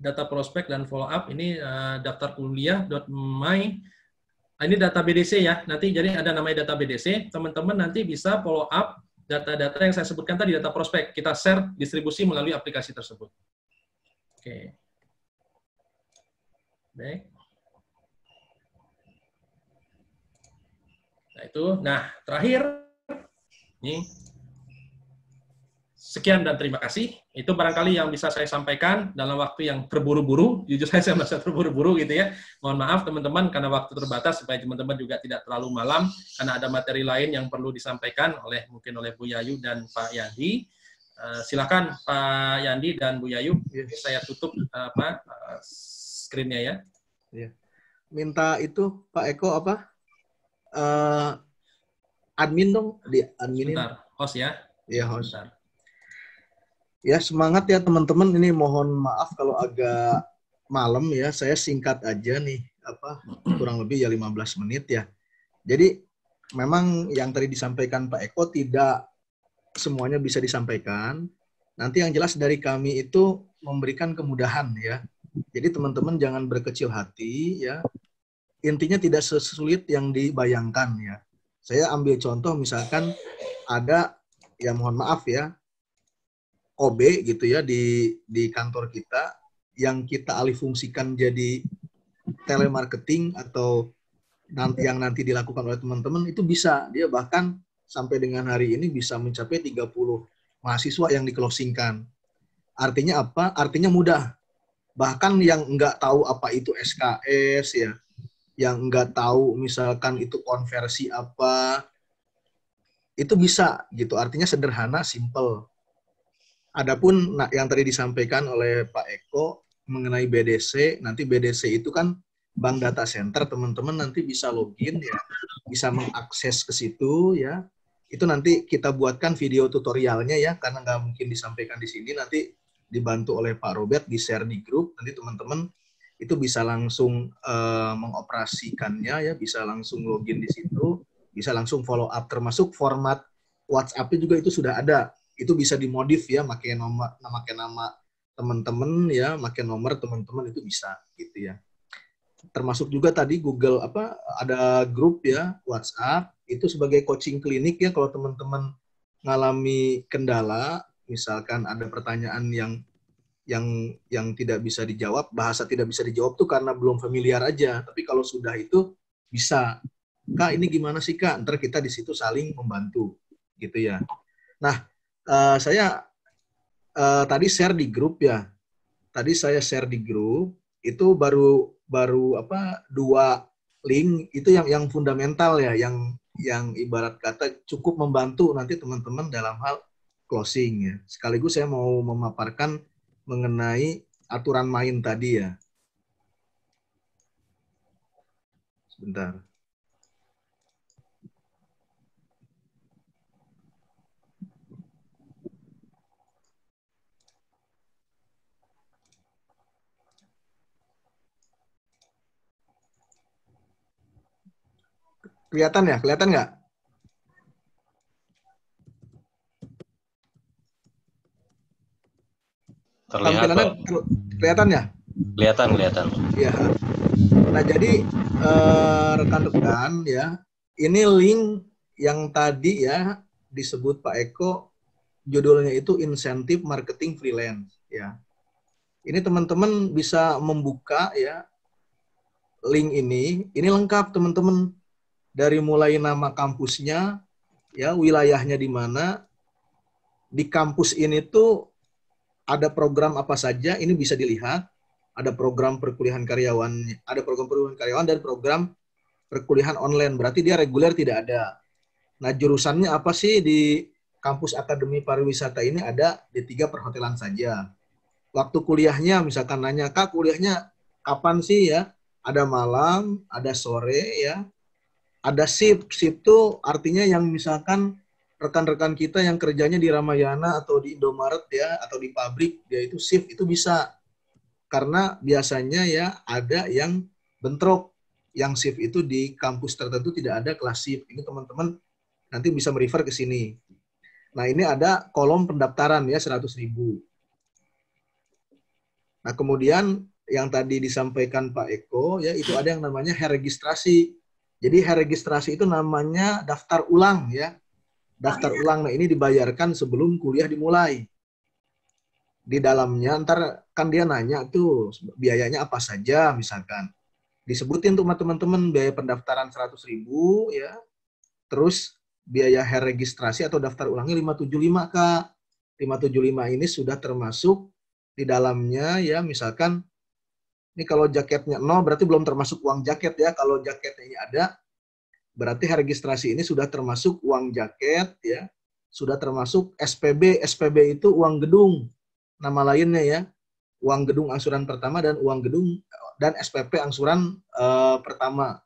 data prospek dan follow up ini daftar kuliah.my. Ini data BDC ya. Nanti jadi ada namanya data BDC. Teman-teman nanti bisa follow up data-data yang saya sebutkan tadi, data prospek. Kita share distribusi melalui aplikasi tersebut. Oke. Baik. Nah, itu. Nah, terakhir, ini, sekian dan terima kasih. Itu barangkali yang bisa saya sampaikan dalam waktu yang terburu-buru. Jujur saya merasa terburu-buru gitu ya. Mohon maaf teman-teman, karena waktu terbatas, supaya teman-teman juga tidak terlalu malam, karena ada materi lain yang perlu disampaikan mungkin oleh Bu Yayu dan Pak Yandi. Silakan Pak Yandi dan Bu Yayu, saya tutup screen-nya ya. Iya. Minta itu Pak Eko admin dong, di adminin. Bentar, host ya. Iya, host. Bentar. Ya, semangat ya teman-teman. Ini mohon maaf kalau agak malam ya. Saya singkat aja nih, kurang lebih ya 15 menit ya. Jadi memang yang tadi disampaikan Pak Eko tidak semuanya bisa disampaikan. Nanti yang jelas dari kami itu memberikan kemudahan ya. Jadi teman-teman jangan berkecil hati ya. Intinya tidak sesulit yang dibayangkan ya. Saya ambil contoh misalkan ada, ya mohon maaf ya, OB gitu ya di kantor kita yang kita alihfungsikan jadi telemarketing atau yang nanti dilakukan oleh teman-teman itu bisa. Dia bahkan sampai dengan hari ini bisa mencapai 30 mahasiswa yang di-closingkan. Artinya apa? Artinya mudah. Bahkan yang nggak tahu apa itu SKS ya, yang nggak tahu misalkan itu konversi apa, itu bisa gitu. Artinya sederhana, simple. Adapun yang tadi disampaikan oleh Pak Eko mengenai BDC, nanti BDC itu kan bank data center, teman-teman nanti bisa login ya, bisa mengakses ke situ ya. Itu nanti kita buatkan video tutorialnya ya, karena nggak mungkin disampaikan di sini, nanti dibantu oleh Pak Robert, di-share di grup, nanti teman-teman itu bisa langsung mengoperasikannya ya, bisa langsung login di situ, bisa langsung follow up, termasuk format WhatsApp-nya juga itu sudah ada. Itu bisa dimodif ya, pakai nama teman-teman ya, pakai nomor teman-teman itu bisa gitu ya. Termasuk juga tadi Google ada grup ya WhatsApp, itu sebagai coaching klinik ya, kalau teman-teman ngalami kendala, misalkan ada pertanyaan yang tidak bisa dijawab, bahasa tidak bisa dijawab tuh karena belum familiar aja. Tapi kalau sudah itu bisa, Kak ini gimana sih Kak? Ntar kita di situ saling membantu, gitu ya. Nah, saya tadi share di grup ya. Tadi saya share di grup itu baru 2 link itu yang fundamental ya, yang ibarat kata cukup membantu nanti teman-teman dalam hal closing ya. Sekaligus saya mau memaparkan mengenai aturan main tadi ya. Sebentar. Kelihatan ya? Kelihatan nggak? Terlihat, tampilannya kelihatan ya? Kelihatan. Ya. Nah, jadi rekan-rekan ya, ini link yang tadi ya disebut Pak Eko, judulnya itu insentif marketing freelance ya. Ini teman-teman bisa membuka ya link ini lengkap teman-teman, dari mulai nama kampusnya ya, wilayahnya di mana, di kampus ini tuh ada program apa saja, ini bisa dilihat. Ada program perkuliahan karyawan, dan program perkuliahan online. Berarti dia reguler tidak ada. Nah, jurusannya apa sih di kampus Akademi Pariwisata ini? Ada D3 perhotelan saja. Waktu kuliahnya, misalkan nanya, Kak kuliahnya kapan sih ya? Ada malam, ada sore ya. Ada shift. Shift itu artinya yang misalkan rekan-rekan kita yang kerjanya di Ramayana atau di Indomaret ya, atau di pabrik, dia itu shift itu bisa. Karena biasanya ya ada yang bentrok, yang shift itu di kampus tertentu tidak ada kelas shift. Ini teman-teman nanti bisa merefer ke sini. Nah, ini ada kolom pendaftaran ya 100.000. Nah, kemudian yang tadi disampaikan Pak Eko ya, itu ada yang namanya registrasi. Jadi registrasi itu namanya daftar ulang ya. Daftar ulang, nah ini dibayarkan sebelum kuliah dimulai. Di dalamnya ntar kan dia nanya tuh biayanya apa saja, misalkan disebutin tuh sama teman-teman, biaya pendaftaran 100.000 ya, terus biaya registrasi atau daftar ulangnya 575 Kak. 575 ini sudah termasuk di dalamnya ya, misalkan ini kalau jaketnya 0 berarti belum termasuk uang jaket ya. Kalau jaketnya ini ada, berarti registrasi ini sudah termasuk uang jaket ya, sudah termasuk SPB. SPB itu uang gedung, nama lainnya ya, uang gedung angsuran pertama, dan uang gedung dan SPP angsuran pertama.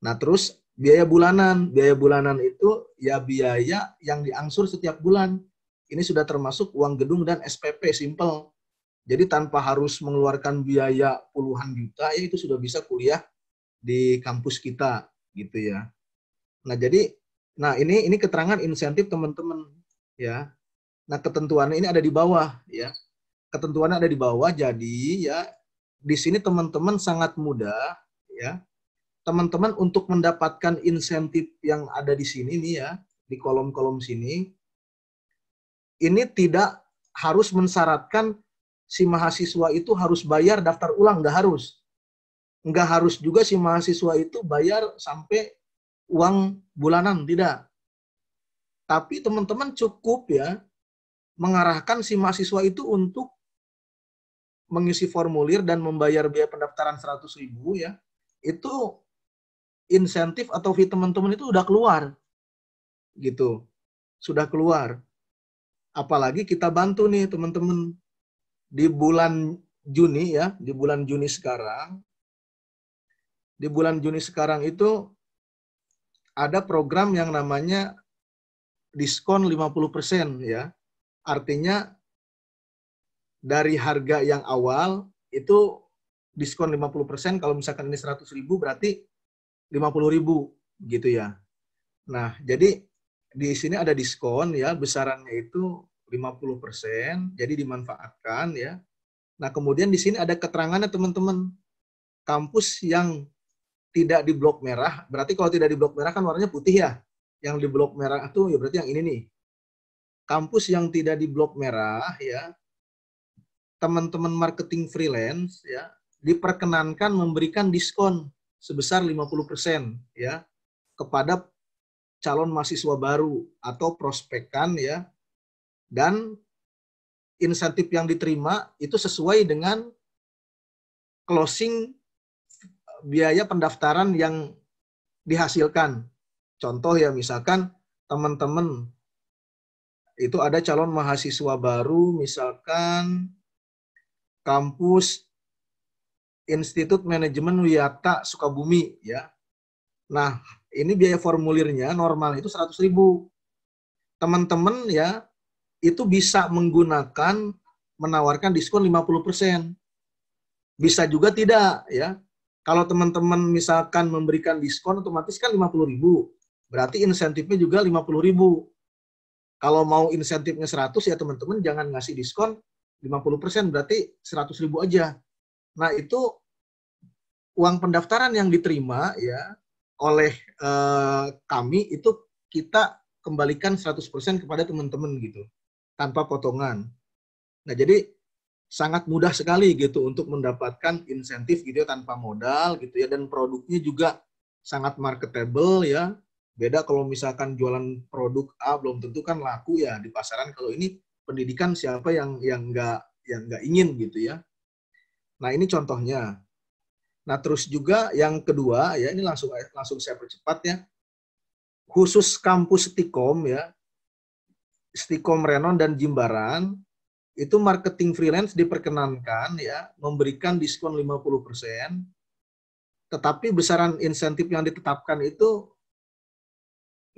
Nah, terus biaya bulanan itu ya biaya yang diangsur setiap bulan. Ini sudah termasuk uang gedung dan SPP simple. Jadi tanpa harus mengeluarkan biaya puluhan juta ya, itu sudah bisa kuliah di kampus kita gitu ya. Nah, jadi ini keterangan insentif teman-teman ya. Nah, ketentuannya ini ada di bawah ya. Ketentuannya ada di bawah, jadi ya di sini teman-teman sangat mudah ya. Teman-teman untuk mendapatkan insentif yang ada di sini nih ya, di kolom-kolom sini, ini tidak harus mensyaratkan si mahasiswa itu harus bayar daftar ulang, nggak harus. Nggak harus juga si mahasiswa itu bayar sampai uang bulanan, tidak. Tapi teman-teman cukup ya mengarahkan si mahasiswa itu untuk mengisi formulir dan membayar biaya pendaftaran 100.000 ya, itu insentif atau fee teman-teman itu udah keluar gitu, sudah keluar. Apalagi kita bantu nih teman-teman di bulan Juni ya, di bulan Juni sekarang itu ada program yang namanya diskon 50% ya. Artinya dari harga yang awal itu diskon 50%, kalau misalkan ini 100.000 berarti 50.000 gitu ya. Nah, jadi di sini ada diskon ya, besarannya itu 50%, jadi dimanfaatkan ya. Nah, kemudian di sini ada keterangannya teman-teman. Kampus yang tidak di blok merah, berarti kalau tidak di blok merah kan warnanya putih ya. Yang di blok merah itu ya berarti yang ini nih. Kampus yang tidak di blok merah ya, teman-teman marketing freelance ya, diperkenankan memberikan diskon sebesar 50% ya kepada calon mahasiswa baru atau prospekan ya, dan insentif yang diterima itu sesuai dengan closing biaya pendaftaran yang dihasilkan. Contoh ya, misalkan teman-teman itu ada calon mahasiswa baru, misalkan kampus Institut Manajemen Wiyata Sukabumi ya. Nah, ini biaya formulirnya normal itu 100.000. Teman-teman ya itu bisa menggunakan menawarkan diskon 50%. Bisa juga tidak ya. Kalau teman-teman misalkan memberikan diskon otomatis kan 50.000. Berarti insentifnya juga 50.000. Kalau mau insentifnya 100 ya teman-teman jangan ngasih diskon 50%, berarti 100.000 aja. Nah, itu uang pendaftaran yang diterima ya oleh kami itu kita kembalikan 100% kepada teman-teman gitu, tanpa potongan. Nah, jadi sangat mudah sekali gitu untuk mendapatkan insentif gitu ya, tanpa modal gitu ya, dan produknya juga sangat marketable ya. Beda kalau misalkan jualan produk A belum tentu kan laku ya di pasaran. Kalau ini pendidikan siapa yang nggak ingin gitu ya. Nah, ini contohnya. Nah, terus juga yang kedua ya, ini langsung saya percepat ya. Khusus kampus Stikom ya, Stikom Renon dan Jimbaran, itu marketing freelance diperkenankan ya memberikan diskon 50%, tetapi besaran insentif yang ditetapkan itu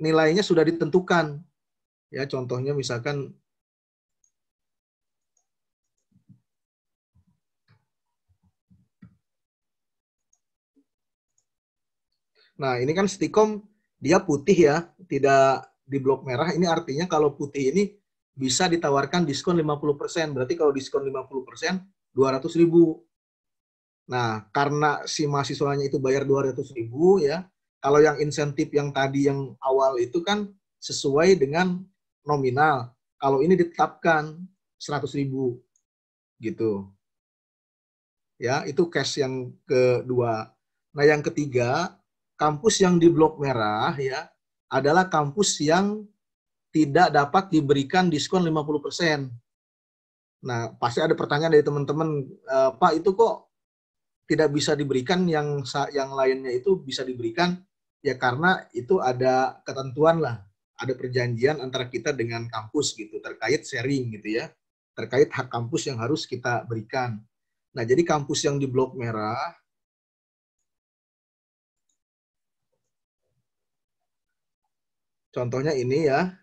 nilainya sudah ditentukan. Ya, contohnya misalkan nah, ini kan Stikom dia putih ya, tidak di blok merah. Ini artinya kalau putih ini bisa ditawarkan diskon 50%. Berarti kalau diskon 50%, 200.000. Nah, karena si mahasiswanya itu bayar 200.000 ya, kalau yang insentif yang tadi yang awal itu kan sesuai dengan nominal. Kalau ini ditetapkan 100.000 gitu. Ya, itu case yang kedua. Nah, yang ketiga, kampus yang di blok merah ya adalah kampus yang tidak dapat diberikan diskon 50%. Nah, pasti ada pertanyaan dari teman-teman, Pak, itu kok tidak bisa diberikan, yang lainnya itu bisa diberikan? Ya karena itu ada ketentuan lah, ada perjanjian antara kita dengan kampus gitu, terkait sharing gitu ya, terkait hak kampus yang harus kita berikan. Nah, jadi kampus yang di blok merah, contohnya ini ya,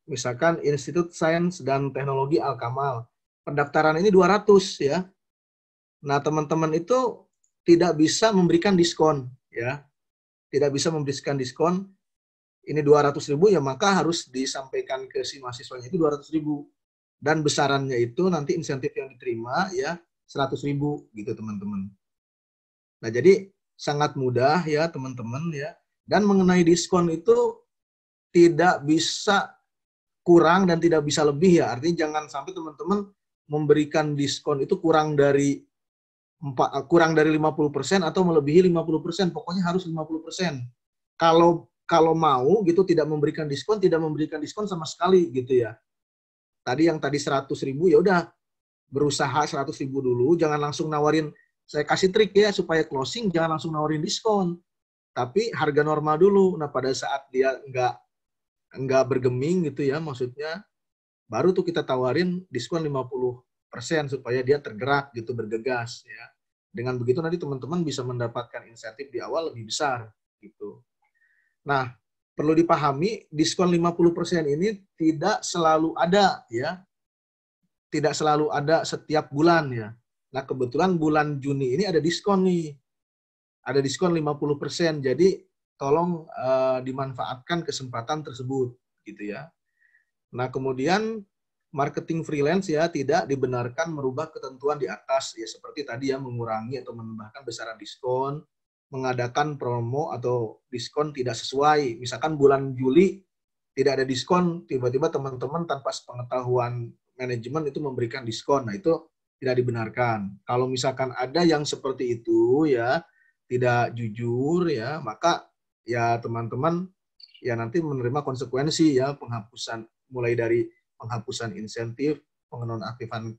misalkan Institut Sains dan Teknologi Al-Kamal, pendaftaran ini 200 ya. Nah, teman-teman itu tidak bisa memberikan diskon ya. Tidak bisa memberikan diskon, ini 200.000 ya, maka harus disampaikan ke si mahasiswanya itu 200.000. Dan besarannya itu nanti insentif yang diterima ya 100.000 gitu teman-teman. Nah, jadi sangat mudah ya teman-teman ya. Dan mengenai diskon itu tidak bisa kurang dan tidak bisa lebih ya. Artinya jangan sampai teman-teman memberikan diskon itu kurang dari 50% atau melebihi 50%. Pokoknya harus 50%. Kalau mau gitu tidak memberikan diskon sama sekali gitu ya. Tadi yang tadi 100.000 ya udah berusaha 100.000 dulu, jangan langsung nawarin, saya kasih trik ya supaya closing, jangan langsung nawarin diskon. Tapi harga normal dulu. Nah, pada saat dia enggak bergeming gitu ya, maksudnya baru tuh kita tawarin diskon 50% supaya dia tergerak gitu, bergegas ya. Dengan begitu nanti teman-teman bisa mendapatkan insentif di awal lebih besar gitu. Nah, perlu dipahami diskon 50% ini tidak selalu ada ya. Tidak selalu ada setiap bulan ya. Nah, kebetulan bulan Juni ini ada diskon nih. Ada diskon 50%. Jadi tolong dimanfaatkan kesempatan tersebut gitu ya. Nah, kemudian marketing freelance ya tidak dibenarkan merubah ketentuan di atas ya, seperti tadi ya, mengurangi atau menambahkan besaran diskon, mengadakan promo atau diskon tidak sesuai. Misalkan bulan Juli tidak ada diskon, tiba-tiba teman-teman tanpa sepengetahuan manajemen itu memberikan diskon. Nah, itu tidak dibenarkan. Kalau misalkan ada yang seperti itu ya, tidak jujur ya, maka ya teman-teman ya nanti menerima konsekuensi ya, penghapusan, mulai dari penghapusan insentif, penonaktifan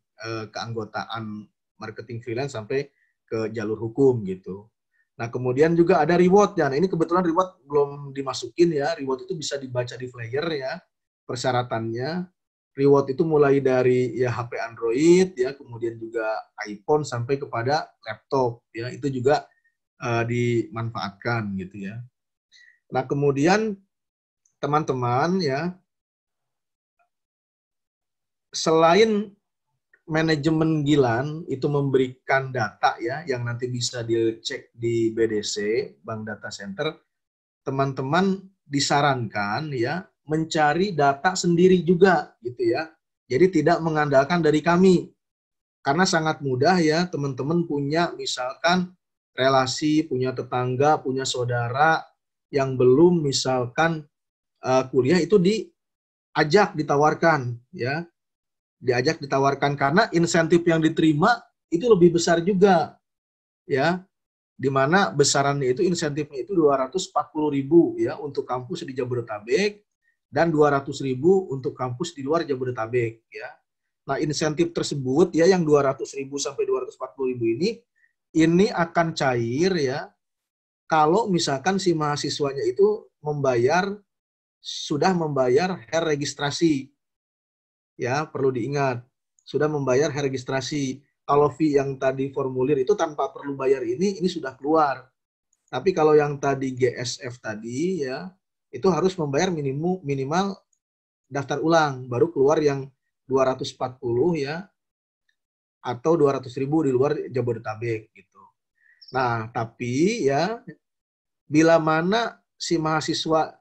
keanggotaan marketing freelance sampai ke jalur hukum gitu. Nah, kemudian juga ada reward ya. Nah, ini kebetulan reward belum dimasukin ya. Reward itu bisa dibaca di flyer ya. Persyaratannya reward itu mulai dari ya HP Android ya, kemudian juga iPhone sampai kepada laptop ya. Itu juga dimanfaatkan gitu ya. Nah, kemudian teman-teman ya, selain manajemen Gilan itu memberikan data ya yang nanti bisa dicek di BDC, Bank Data Center, teman-teman disarankan ya mencari data sendiri juga gitu ya. Jadi tidak mengandalkan dari kami. Karena sangat mudah ya teman-teman punya misalkan relasi, punya tetangga, punya saudara yang belum misalkan kuliah itu diajak ditawarkan ya. Diajak ditawarkan karena insentif yang diterima itu lebih besar juga ya, di mana besarannya itu insentifnya itu 240.000 ya untuk kampus di Jabodetabek dan 200.000 untuk kampus di luar Jabodetabek ya. Nah, insentif tersebut ya yang 200.000 sampai 240.000 ini akan cair ya kalau misalkan si mahasiswanya itu sudah membayar registrasi. Ya, perlu diingat, sudah membayar registrasi. Kalau fee yang tadi formulir itu tanpa perlu bayar ini sudah keluar. Tapi kalau yang tadi GSF tadi ya, itu harus membayar minimal daftar ulang, baru keluar yang 240 ya, atau 200.000 di luar Jabodetabek gitu. Nah, tapi ya, bila mana si mahasiswa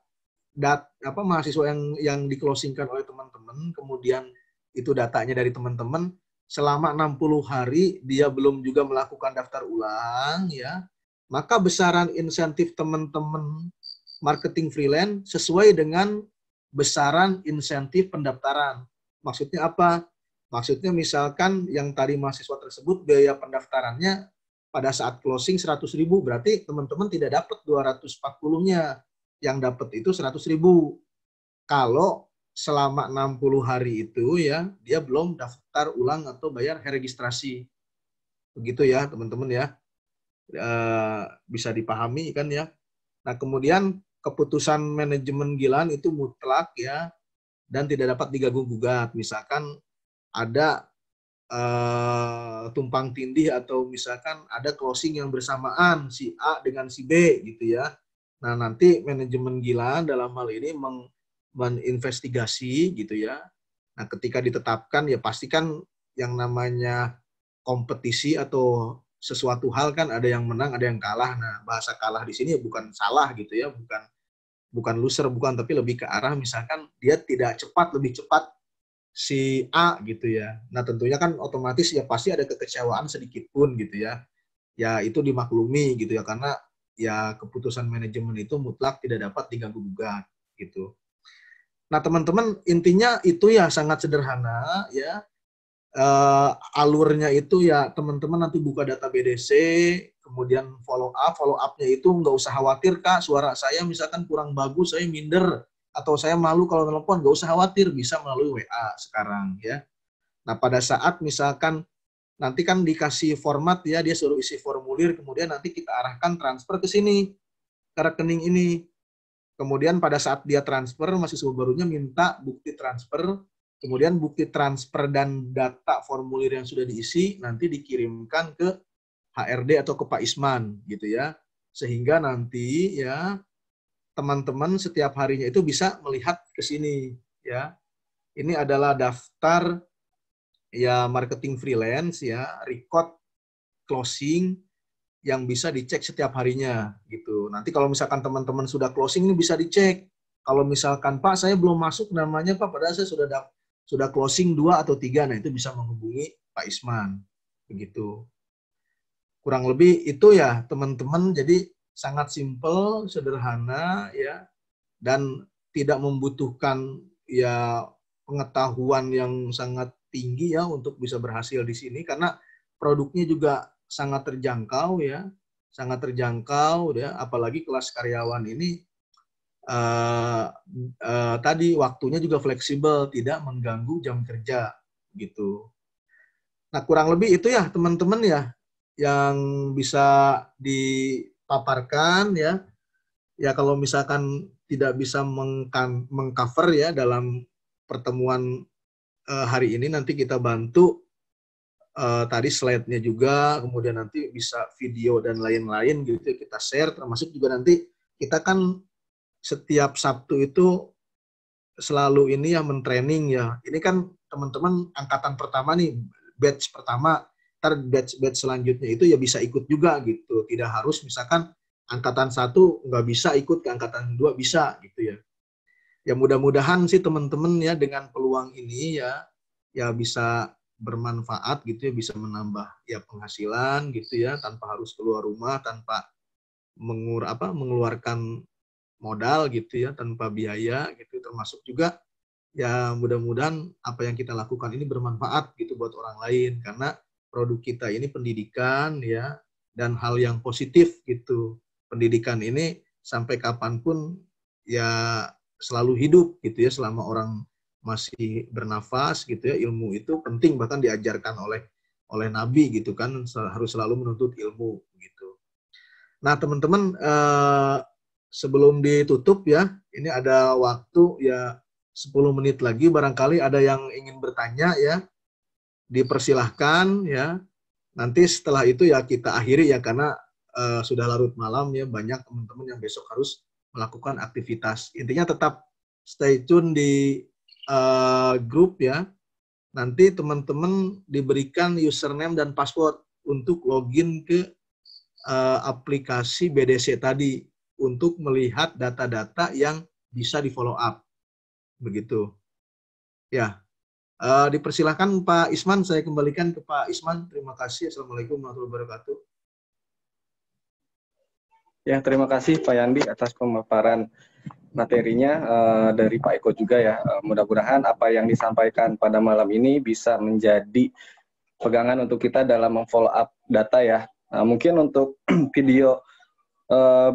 mahasiswa yang di-closingkan oleh teman-teman, kemudian itu datanya dari teman-teman, selama 60 hari dia belum juga melakukan daftar ulang, ya, maka besaran insentif teman-teman marketing freelance sesuai dengan besaran insentif pendaftaran. Maksudnya apa? Maksudnya misalkan yang tadi mahasiswa tersebut biaya pendaftarannya pada saat closing 100.000, berarti teman-teman tidak dapat 240-nya. Yang dapat itu 100.000. Kalau selama 60 hari itu ya, dia belum daftar ulang atau bayar registrasi. Begitu ya, teman-teman ya. Bisa dipahami kan ya. Nah, kemudian keputusan manajemen Gilan itu mutlak ya, dan tidak dapat diganggu-gugat. Misalkan ada tumpang tindih atau misalkan ada closing yang bersamaan si A dengan si B gitu ya. Nah, nanti manajemen Gilan dalam hal ini menginvestigasi gitu ya. Nah, ketika ditetapkan ya pastikan yang namanya kompetisi atau sesuatu hal kan ada yang menang, ada yang kalah. Nah, bahasa kalah di sini bukan salah gitu ya, bukan loser, bukan, tapi lebih ke arah misalkan dia tidak cepat, lebih cepat si A gitu ya. Nah, tentunya kan otomatis ya pasti ada kekecewaan sedikit pun gitu ya. Ya itu dimaklumi gitu ya, karena ya keputusan manajemen itu mutlak tidak dapat diganggu-gugat gitu. Nah, teman-teman, intinya itu ya sangat sederhana ya. Alurnya itu ya teman-teman nanti buka data BDC, kemudian follow up-nya itu nggak usah khawatir, Kak, suara saya misalkan kurang bagus, saya minder, atau saya malu kalau telepon, nggak usah khawatir, bisa melalui WA sekarang ya. Nah, pada saat misalkan nanti kan dikasih format ya, dia suruh isi formulir, kemudian nanti kita arahkan transfer ke sini, ke rekening ini. Kemudian pada saat dia transfer, mahasiswa barunya minta bukti transfer, kemudian bukti transfer dan data formulir yang sudah diisi nanti dikirimkan ke HRD atau ke Pak Isman gitu ya. Sehingga nanti ya teman-teman setiap harinya itu bisa melihat ke sini ya. Ini adalah daftar ya marketing freelance ya, record closing yang bisa dicek setiap harinya gitu. Nanti kalau misalkan teman-teman sudah closing ini bisa dicek. Kalau misalkan Pak saya belum masuk namanya Pak, padahal saya sudah closing 2 atau 3, nah itu bisa menghubungi Pak Isman begitu. Kurang lebih itu ya teman-teman. Jadi sangat simpel, sederhana ya, dan tidak membutuhkan ya pengetahuan yang sangat tinggi ya untuk bisa berhasil di sini, karena produknya juga sangat terjangkau ya, apalagi kelas karyawan ini tadi waktunya juga fleksibel, tidak mengganggu jam kerja gitu. Nah, kurang lebih itu ya teman-teman ya yang bisa dipaparkan ya. Ya kalau misalkan tidak bisa mengcover ya dalam pertemuan hari ini, nanti kita bantu tadi slide-nya juga, kemudian nanti bisa video dan lain-lain gitu kita share, termasuk juga nanti kita kan setiap Sabtu itu selalu ini ya mentraining ya. Ini kan teman-teman angkatan pertama nih, batch pertama, ntar batch selanjutnya itu ya bisa ikut juga gitu. Tidak harus misalkan angkatan 1 nggak bisa ikut ke angkatan 2 bisa gitu ya. Ya mudah-mudahan sih teman-teman ya dengan peluang ini ya bisa bermanfaat gitu ya, bisa menambah ya penghasilan gitu ya, tanpa harus keluar rumah, tanpa mengeluarkan modal gitu ya, tanpa biaya gitu. Termasuk juga ya mudah-mudahan apa yang kita lakukan ini bermanfaat gitu buat orang lain, karena produk kita ini pendidikan ya, dan hal yang positif gitu. Pendidikan ini sampai kapanpun ya selalu hidup gitu ya, selama orang masih bernafas gitu ya. Ilmu itu penting, bahkan diajarkan oleh Nabi gitu kan, harus selalu menuntut ilmu gitu. Nah teman-teman, sebelum ditutup ya, ini ada waktu ya 10 menit lagi, barangkali ada yang ingin bertanya ya, dipersilahkan ya. Nanti setelah itu ya kita akhiri ya, karena sudah larut malam ya, banyak teman-teman yang besok harus melakukan aktivitas. Intinya tetap stay tune di grup ya. Nanti teman-teman diberikan username dan password untuk login ke aplikasi BDC tadi, untuk melihat data-data yang bisa di follow up. Begitu. Ya. Dipersilahkan Pak Isman, saya kembalikan ke Pak Isman. Terima kasih. Assalamualaikum warahmatullahi wabarakatuh. Ya, terima kasih Pak Yandi atas pemaparan materinya dari Pak Eko juga ya. Mudah-mudahan apa yang disampaikan pada malam ini bisa menjadi pegangan untuk kita dalam memfollow up data ya. Mungkin untuk video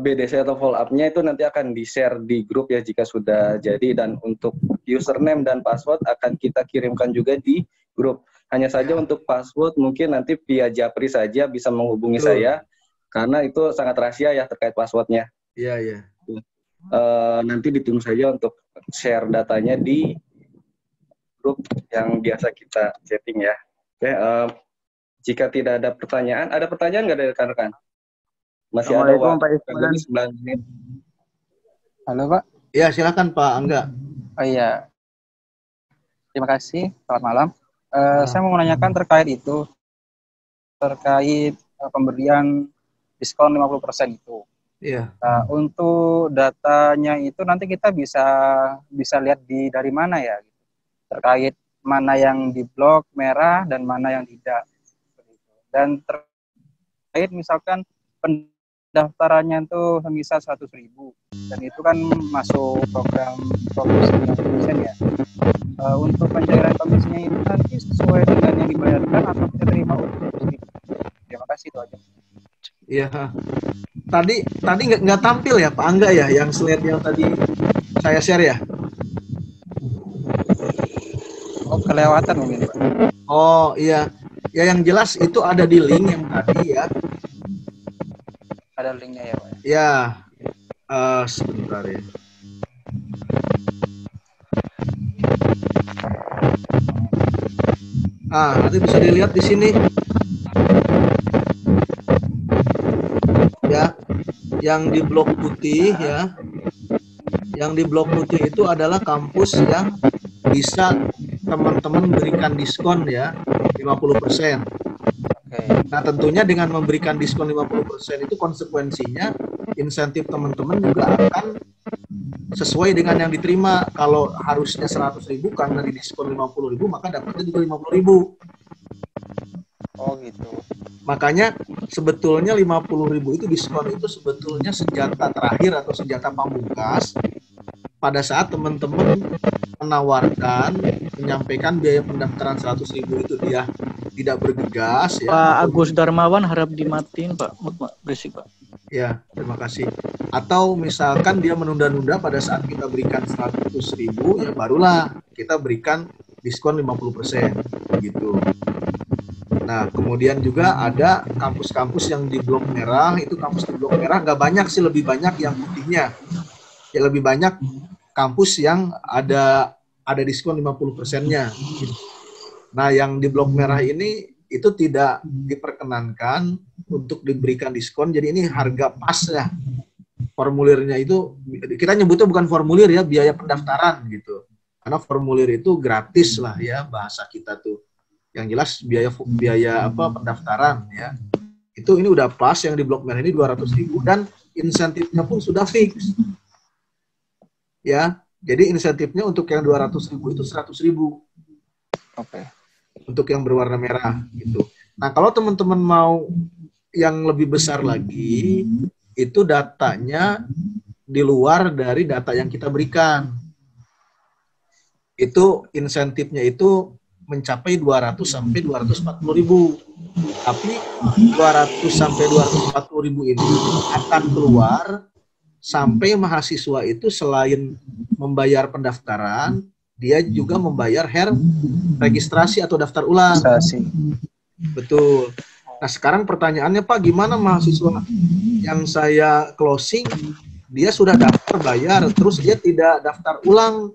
BDC atau follow up-nya itu nanti akan di-share di grup ya jika sudah jadi, dan untuk username dan password akan kita kirimkan juga di grup. Hanya saja untuk password mungkin nanti via Japri saja bisa menghubungi saya, karena itu sangat rahasia ya terkait passwordnya. Iya, iya. Nanti ditunggu saja untuk share datanya di grup yang biasa kita chatting ya. Oke, jika tidak ada pertanyaan nggak dari rekan-rekan? Masih ada waktu lebih 9 menit. Halo Pak. Ya silakan Pak Angga. Oh iya. Terima kasih. Selamat malam. Saya mau menanyakan terkait pemberian diskon 50% itu. Iya. Untuk datanya itu nanti kita bisa lihat dari mana ya? Terkait mana yang di blok merah dan mana yang tidak. Dan terkait misalkan pendaftarannya itu misal 100.000, dan itu kan masuk program komisi ya. Untuk pencairan komisinya itu nanti sesuai dengan yang dibayarkan atau kita terima utuh. Terima kasih, itu aja. Iya. Tadi nggak tampil ya Pak Angga ya, yang slide yang tadi saya share ya? Oh, kelewatan mungkin Pak. Oh iya. Ya yang jelas itu ada di link yang tadi ya. Ada linknya ya Pak? Ya. Sebentar ya. Nanti bisa dilihat di sini. Ya, yang di blok putih ya. Yang di blok putih itu adalah kampus yang bisa teman-teman berikan diskon ya 50%. Nah, tentunya dengan memberikan diskon 50% itu konsekuensinya insentif teman-teman juga akan sesuai dengan yang diterima. Kalau harusnya 100.000 karena di diskon 50.000, maka dapatnya juga 50.000. Oh gitu. Makanya sebetulnya 50.000 itu diskon itu sebetulnya senjata terakhir atau senjata pamungkas pada saat teman-teman menawarkan, menyampaikan biaya pendaftaran 100.000 itu dia tidak bergegas ya. Pak Agus Darmawan harap dimatiin Pak, berisik Pak. Ya, terima kasih. Atau misalkan dia menunda-nunda pada saat kita berikan 100.000 ya barulah kita berikan diskon 50% gitu. Nah, kemudian juga ada kampus-kampus yang di blok merah, itu kampus di blok merah nggak banyak sih, lebih banyak yang putihnya. Ya lebih banyak kampus yang ada diskon 50%-nya. Nah, yang di blok merah ini itu tidak diperkenankan untuk diberikan diskon, jadi ini harga pas ya. Formulirnya itu, kita nyebutnya bukan formulir ya, biaya pendaftaran gitu. Karena formulir itu gratis lah ya, bahasa kita tuh. Yang jelas biaya pendaftaran ya. Itu ini udah pas yang di blok merah ini 200.000 dan insentifnya pun sudah fix. Ya, jadi insentifnya untuk yang 200.000 itu 100.000. Oke. Untuk yang berwarna merah gitu. Nah, kalau teman-teman mau yang lebih besar lagi, itu datanya di luar dari data yang kita berikan. Itu insentifnya itu mencapai 200 sampai 240.000. Tapi 200 sampai 240.000 ini akan keluar sampai mahasiswa itu selain membayar pendaftaran, dia juga membayar registrasi atau daftar ulang. Betul. Nah, sekarang pertanyaannya, Pak, gimana mahasiswa yang saya closing, dia sudah daftar bayar, terus dia tidak daftar ulang,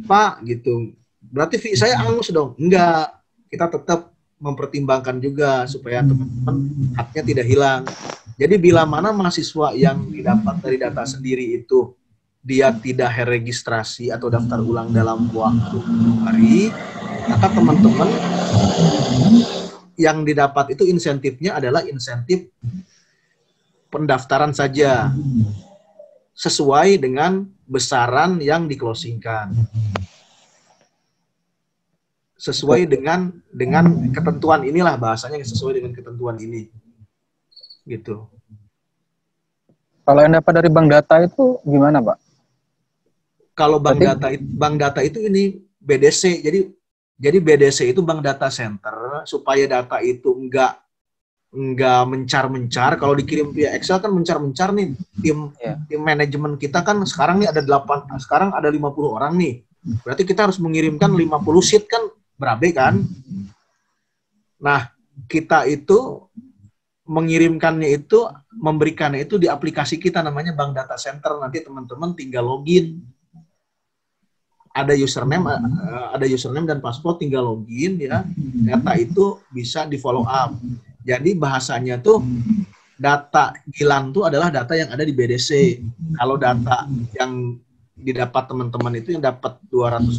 Pak, gitu. Berarti fee saya angus dong? Enggak. Kita tetap mempertimbangkan juga supaya teman-teman haknya tidak hilang. Jadi bila mana mahasiswa yang didapat dari data sendiri itu dia tidak registrasi atau daftar ulang dalam waktu 2 hari, maka teman-teman yang didapat itu insentifnya adalah insentif pendaftaran saja, sesuai dengan besaran yang di-closingkan. Sesuai dengan ketentuan inilah bahasanya, sesuai dengan ketentuan ini. Gitu. Kalau yang dapat dari bank data itu gimana, Pak? Kalau bank data itu ini BDC. Jadi BDC itu bank data center supaya data itu enggak mencar-mencar. Kalau dikirim via Excel kan mencar-mencar nih. Tim manajemen kita kan sekarang nih ada 50 orang nih. Berarti kita harus mengirimkan 50 sheet kan berabe kan? Nah, kita itu mengirimkannya itu, memberikannya itu di aplikasi kita namanya Bank Data Center. Nanti teman-teman tinggal login. Ada username dan password, tinggal login ya. Data itu bisa di follow up. Jadi bahasanya tuh data Gilang tuh adalah data yang ada di BDC. Kalau data yang didapat teman-teman itu yang dapat 200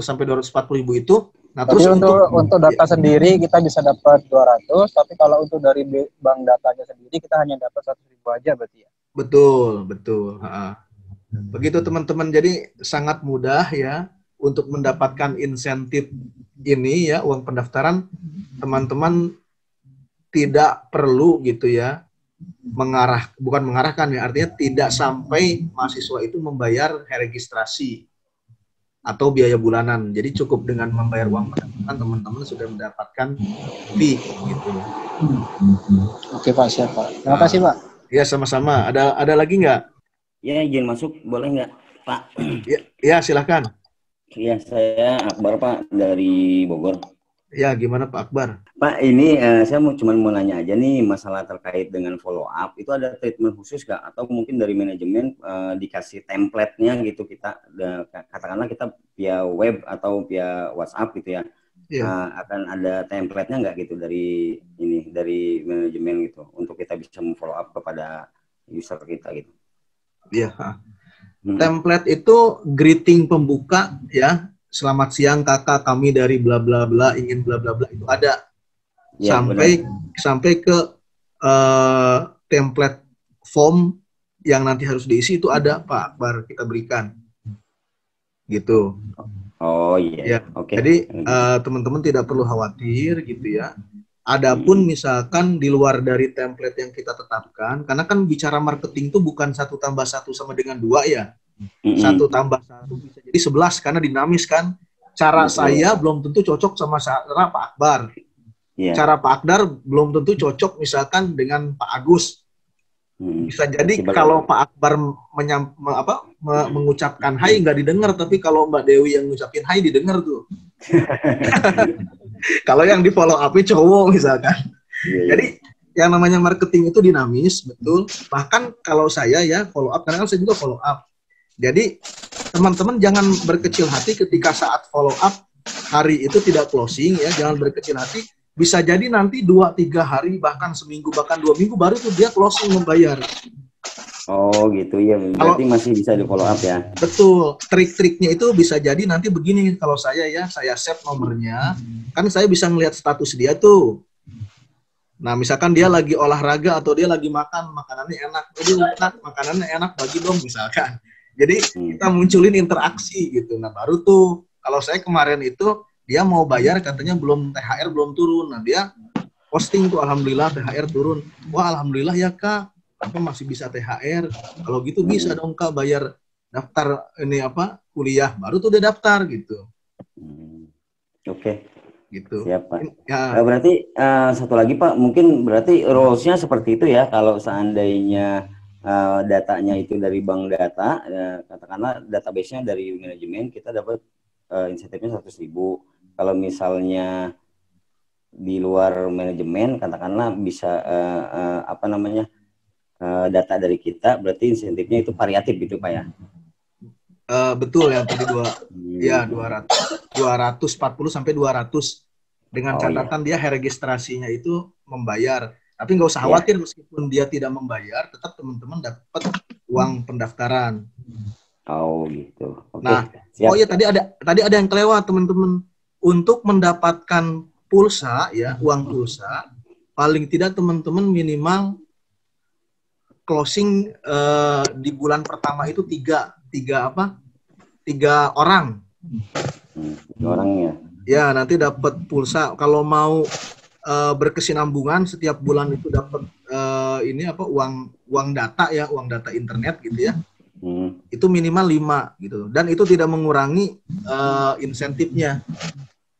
sampai 240.000 itu. Nah, terus untuk data sendiri kita bisa dapat 200, tapi kalau untuk dari bank datanya sendiri kita hanya dapat 100.000 aja berarti ya. Betul. Begitu teman-teman, jadi sangat mudah ya untuk mendapatkan insentif ini ya, uang pendaftaran. Teman-teman tidak perlu gitu ya bukan mengarahkan ya, artinya tidak sampai mahasiswa itu membayar registrasi atau biaya bulanan. Jadi cukup dengan membayar uang pendaftaran, teman-teman sudah mendapatkan fee gitu. Oke Pak, siap Pak. Terima kasih Pak. Ya, sama-sama. Ada lagi nggak? Ya, izin masuk boleh nggak, Pak? Ya, silakan. Ya, saya Akbar, Pak, dari Bogor. Ya, gimana Pak Akbar? Pak, ini saya cuma mau nanya aja nih, masalah terkait dengan follow up, itu ada treatment khusus nggak? Atau mungkin dari manajemen dikasih template-nya gitu, kita katakanlah kita via web atau via WhatsApp gitu ya, akan ada template-nya nggak gitu dari manajemen gitu, untuk kita bisa follow up kepada user kita gitu? Iya. Template itu greeting pembuka ya. Selamat siang kakak, kami dari bla bla bla ingin bla bla bla, itu ada. Ya, sampai ke template form yang nanti harus diisi itu ada Pak Akbar, kita berikan. gitu. Oh iya. Ya, Oke. jadi teman-teman tidak perlu khawatir gitu ya. Adapun misalkan di luar dari template yang kita tetapkan, karena kan bicara marketing itu bukan 1 tambah 1 sama dengan 2 ya. 1 tambah 1 bisa jadi 11 karena dinamis kan. Cara saya belum tentu cocok sama cara Pak Akbar. Cara Pak Akbar belum tentu cocok misalkan dengan Pak Agus. Bisa jadi kalau Pak Akbar mengucapkan hai nggak didengar, tapi kalau Mbak Dewi yang ngucapin hai didengar tuh. Kalau yang di follow up cowok misalkan. Jadi yang namanya marketing itu dinamis, betul. Bahkan kalau saya ya follow up, karena kan saya juga follow up. Jadi teman-teman jangan berkecil hati ketika saat follow up hari itu tidak closing ya, jangan berkecil hati. Bisa jadi nanti 2-3 hari, bahkan seminggu, bahkan 2 minggu baru tuh dia closing membayar. Oh gitu ya, berarti masih bisa di follow up ya. Betul, trik-triknya itu bisa jadi nanti begini, kalau saya ya, saya save nomornya, kan saya bisa ngelihat status dia tuh. Nah misalkan dia lagi olahraga atau dia lagi makan, makanannya enak, jadi makanannya enak bagi dong misalkan. Jadi kita munculin interaksi gitu, nah baru tuh, kalau saya kemarin itu, dia mau bayar katanya belum THR belum turun. Nah dia posting tuh alhamdulillah THR turun. Wah alhamdulillah ya Kak. Apa masih bisa THR? Kalau gitu bisa dong Kak bayar daftar ini kuliah. Baru tuh dia daftar gitu. Oke. Gitu. Siap Pak. Ya. Berarti satu lagi Pak, mungkin berarti rules-nya seperti itu ya. Kalau seandainya datanya itu dari bank data, katakanlah database-nya dari manajemen, kita dapat insentifnya 100.000. Kalau misalnya di luar manajemen, katakanlah bisa data dari kita, berarti insentifnya itu variatif gitu Pak ya? Betul yang tadi 240 sampai 200 dengan catatan dia registrasinya itu membayar. Tapi nggak usah khawatir meskipun dia tidak membayar, tetap teman-teman dapat uang pendaftaran. Oh gitu. Oke. Nah, siap. oh iya tadi ada yang kelewat teman-teman. Untuk mendapatkan pulsa ya, uang pulsa, paling tidak teman-teman minimal closing di bulan pertama itu tiga orang. 3 orang ya. Ya, nanti dapat pulsa. Kalau mau berkesinambungan setiap bulan itu dapat uang data ya, uang data internet gitu ya. Itu minimal 5 gitu. Dan itu tidak mengurangi insentifnya.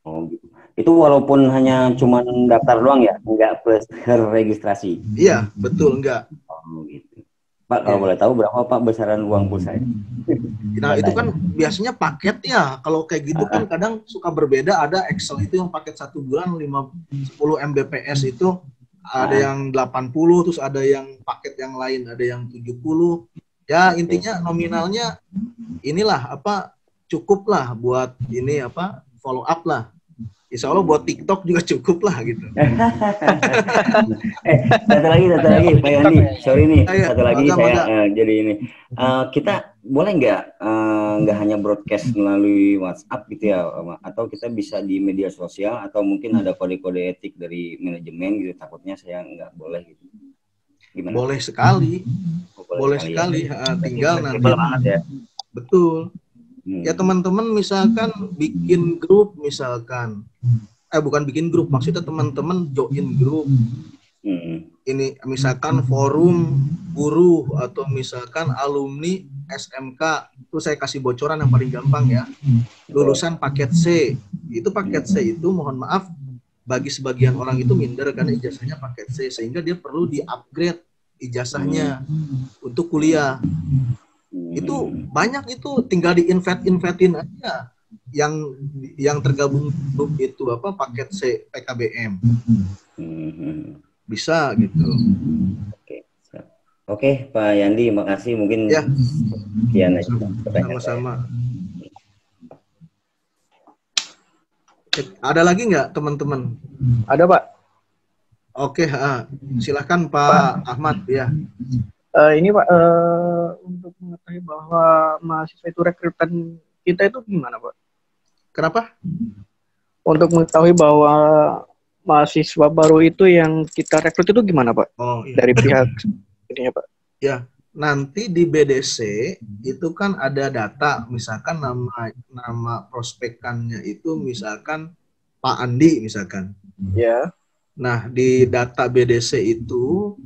Oh gitu. Itu walaupun hanya cuma daftar doang ya, enggak plus registrasi. Iya, betul, enggak. Oh gitu. Pak, kalau boleh tahu berapa Pak besaran uang pulsa? Nah, itu kan biasanya paket ya. Kalau kayak gitu kan kadang suka berbeda. Ada Excel itu yang paket 1 bulan 10 Mbps itu ada yang 80, terus ada yang paket yang lain ada yang 70. Ya, intinya nominalnya inilah cukup lah buat ini follow up lah. Insya Allah buat TikTok juga cukup lah gitu. Satu lagi Pak Yandi, sorry nih, satu lagi saya jadi ini. Kita boleh nggak hanya broadcast melalui WhatsApp gitu ya, atau kita bisa di media sosial, atau mungkin ada kode-kode etik dari manajemen gitu, takutnya saya nggak boleh gitu. Gimana? Boleh sekali, boleh sekali. Ya. Tinggal nanti. Banget ya. Betul. Ya teman-teman misalkan bikin grup misalkan, bukan bikin grup, maksudnya teman-teman join grup. Ini misalkan forum guru atau misalkan alumni SMK, itu saya kasih bocoran yang paling gampang ya. Lulusan paket C, itu paket C itu mohon maaf bagi sebagian orang itu minder karena ijazahnya paket C, sehingga dia perlu di-upgrade ijazahnya untuk kuliah. Itu banyak, itu tinggal di-invite-in aja yang tergabung grup itu paket C PKBM. Bisa gitu. Oke, Pak Yandi, makasih. Mungkin ya. Sekian aja. Sama-sama. Ada lagi nggak teman-teman? Ada Pak. Oke, silahkan Pak Ahmad ya. Ini Pak, untuk mengetahui bahwa mahasiswa itu rekrutan kita itu gimana Pak? Kenapa? Untuk mengetahui bahwa mahasiswa baru itu yang kita rekrut itu gimana Pak? Oh, iya. Dari pihak ininya Pak. Ya, nanti di BDC itu kan ada data, misalkan nama prospekannya itu misalkan Pak Andi misalkan. Ya. Nah, di data BDC itu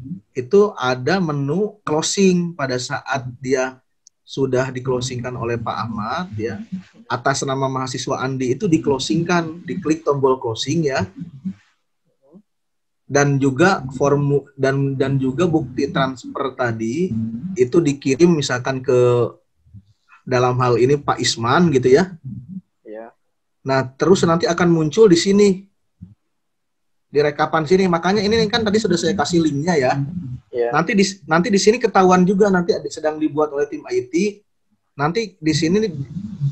ada menu closing pada saat dia sudah di-closingkan oleh Pak Ahmad ya. Atas nama mahasiswa Andi itu di-closingkan, diklik tombol closing ya. Dan juga dan juga bukti transfer tadi itu dikirim misalkan ke dalam hal ini Pak Isman gitu ya. Ya. Nah, terus nanti akan muncul di sini di rekapan sini. Makanya ini kan tadi sudah saya kasih linknya ya. Ya. Nanti di sini ketahuan juga nanti sedang dibuat oleh tim IT. Nanti di sini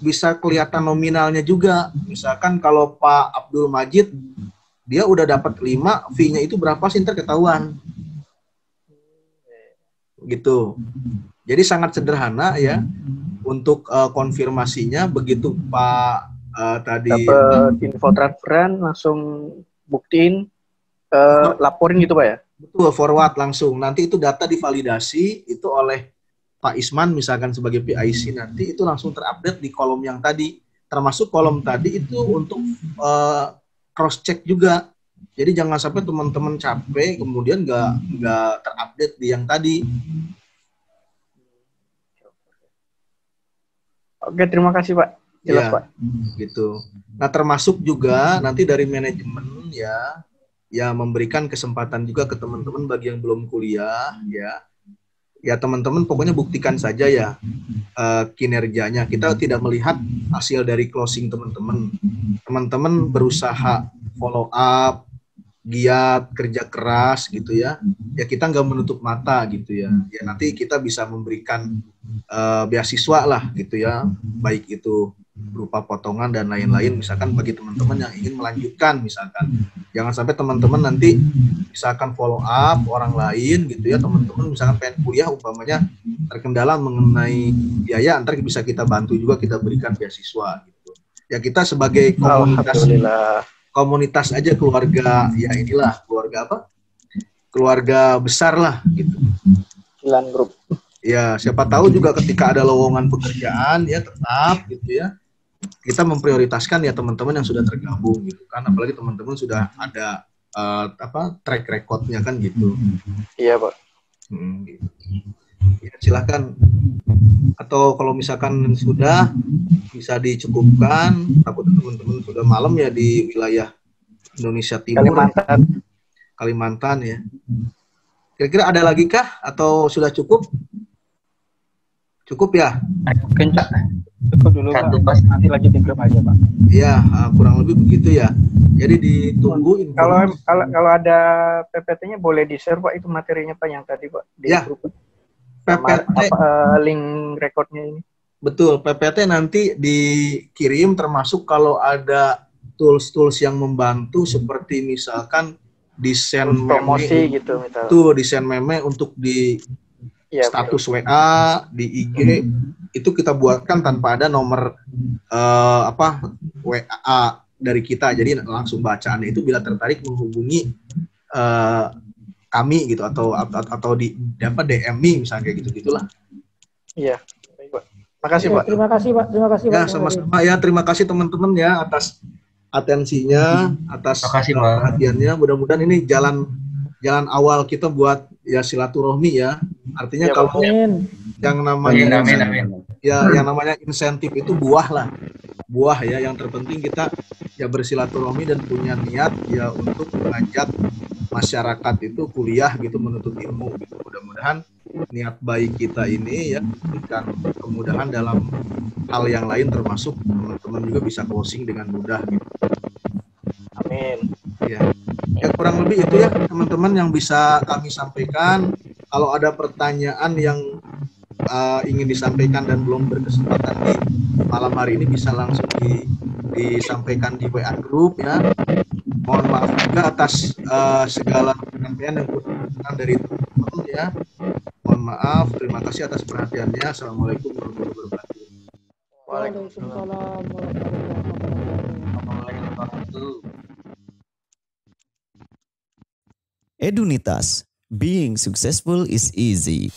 bisa kelihatan nominalnya juga. Misalkan kalau Pak Abdul Majid dia udah dapat 5, fee-nya itu berapa sih ntar ketahuan. Gitu. Jadi sangat sederhana ya untuk konfirmasinya begitu Pak tadi dapat info transferan langsung buktiin laporin gitu Pak ya. Betul, forward langsung. Nanti itu data divalidasi itu oleh Pak Isman misalkan sebagai PIC, nanti itu langsung terupdate di kolom yang tadi. Termasuk kolom tadi itu untuk cross check juga. Jadi jangan sampai teman-teman capek kemudian nggak terupdate di yang tadi. Oke, terima kasih Pak. Jelas ya, Pak. Gitu. Nah, termasuk juga nanti dari manajemen ya memberikan kesempatan juga ke teman-teman bagi yang belum kuliah ya. Ya teman-teman pokoknya buktikan saja ya kinerjanya. Kita tidak melihat hasil dari closing teman-teman. Teman-teman berusaha follow up, giat, kerja keras gitu ya. Ya kita nggak menutup mata gitu ya. Ya nanti kita bisa memberikan beasiswa lah gitu ya. Baik itu berupa potongan dan lain-lain misalkan bagi teman-teman yang ingin melanjutkan misalkan. Jangan sampai teman-teman nanti misalkan follow up orang lain gitu ya, teman-teman misalkan pengen kuliah umpamanya terkendala mengenai biaya, ntar bisa kita bantu juga, kita berikan beasiswa gitu. Ya kita sebagai komunitas aja, keluarga ya inilah keluarga apa? Keluarga besar lah gitu. Sembilan grup. Ya siapa tahu juga ketika ada lowongan pekerjaan ya tetap gitu ya. Kita memprioritaskan ya teman-teman yang sudah tergabung gitu kan, apalagi teman-teman sudah ada track recordnya kan gitu. Iya Pak. Gitu. Ya, silakan. Atau kalau misalkan sudah bisa dicukupkan, takut teman-teman sudah malam ya di wilayah Indonesia Timur, Kalimantan ya. Kira-kira ada lagi kah atau sudah cukup? Cukup ya? Kencang. Cukup dulu Pak, nanti lagi di grup aja Pak. Iya, kurang lebih begitu ya. Jadi ditunggu informasi. Kalau ada PPT-nya boleh di-share Pak, itu materinya Pak yang tadi Pak di ya. grup. PPT link rekodnya ini. Betul, PPT nanti dikirim termasuk kalau ada tools-tools yang membantu seperti misalkan desain promosi meme, gitu misalnya. Tuh desain meme untuk di status betul. WA, di IG itu kita buatkan tanpa ada nomor WA dari kita. Jadi langsung bacaannya itu bila tertarik menghubungi kami gitu atau di DM misalnya kayak gitu-gitulah. Iya. Baik, Pak. Makasih Pak. Terima kasih Pak. Terima kasih Pak. Ya, sama-sama ya. Terima kasih teman-teman ya atas atensinya, atas perhatiannya. Mudah-mudahan ini jalan awal kita buat ya silaturahmi ya. Artinya ya, kalau yang namanya yang namanya insentif itu buah lah. Buah ya, yang terpenting kita ya bersilaturahmi dan punya niat ya untuk mengajak masyarakat itu kuliah gitu, menuntut ilmu gitu. Mudah-mudahan niat baik kita ini ya memberikan kemudahan dalam hal yang lain, termasuk teman-teman juga bisa closing dengan mudah gitu. Amin. Ya kurang lebih itu ya teman-teman yang bisa kami sampaikan. Kalau ada pertanyaan yang ingin disampaikan dan belum berkesempatan di malam hari ini bisa langsung disampaikan di WA group ya. Mohon maaf juga atas segala penyampaian yang kurang dari teman-teman ya. Mohon maaf, terima kasih atas perhatiannya. Assalamualaikum warahmatullahi wabarakatuh. Waalaikumsalam warahmatullahi wabarakatuh. Edunitas, being successful is easy.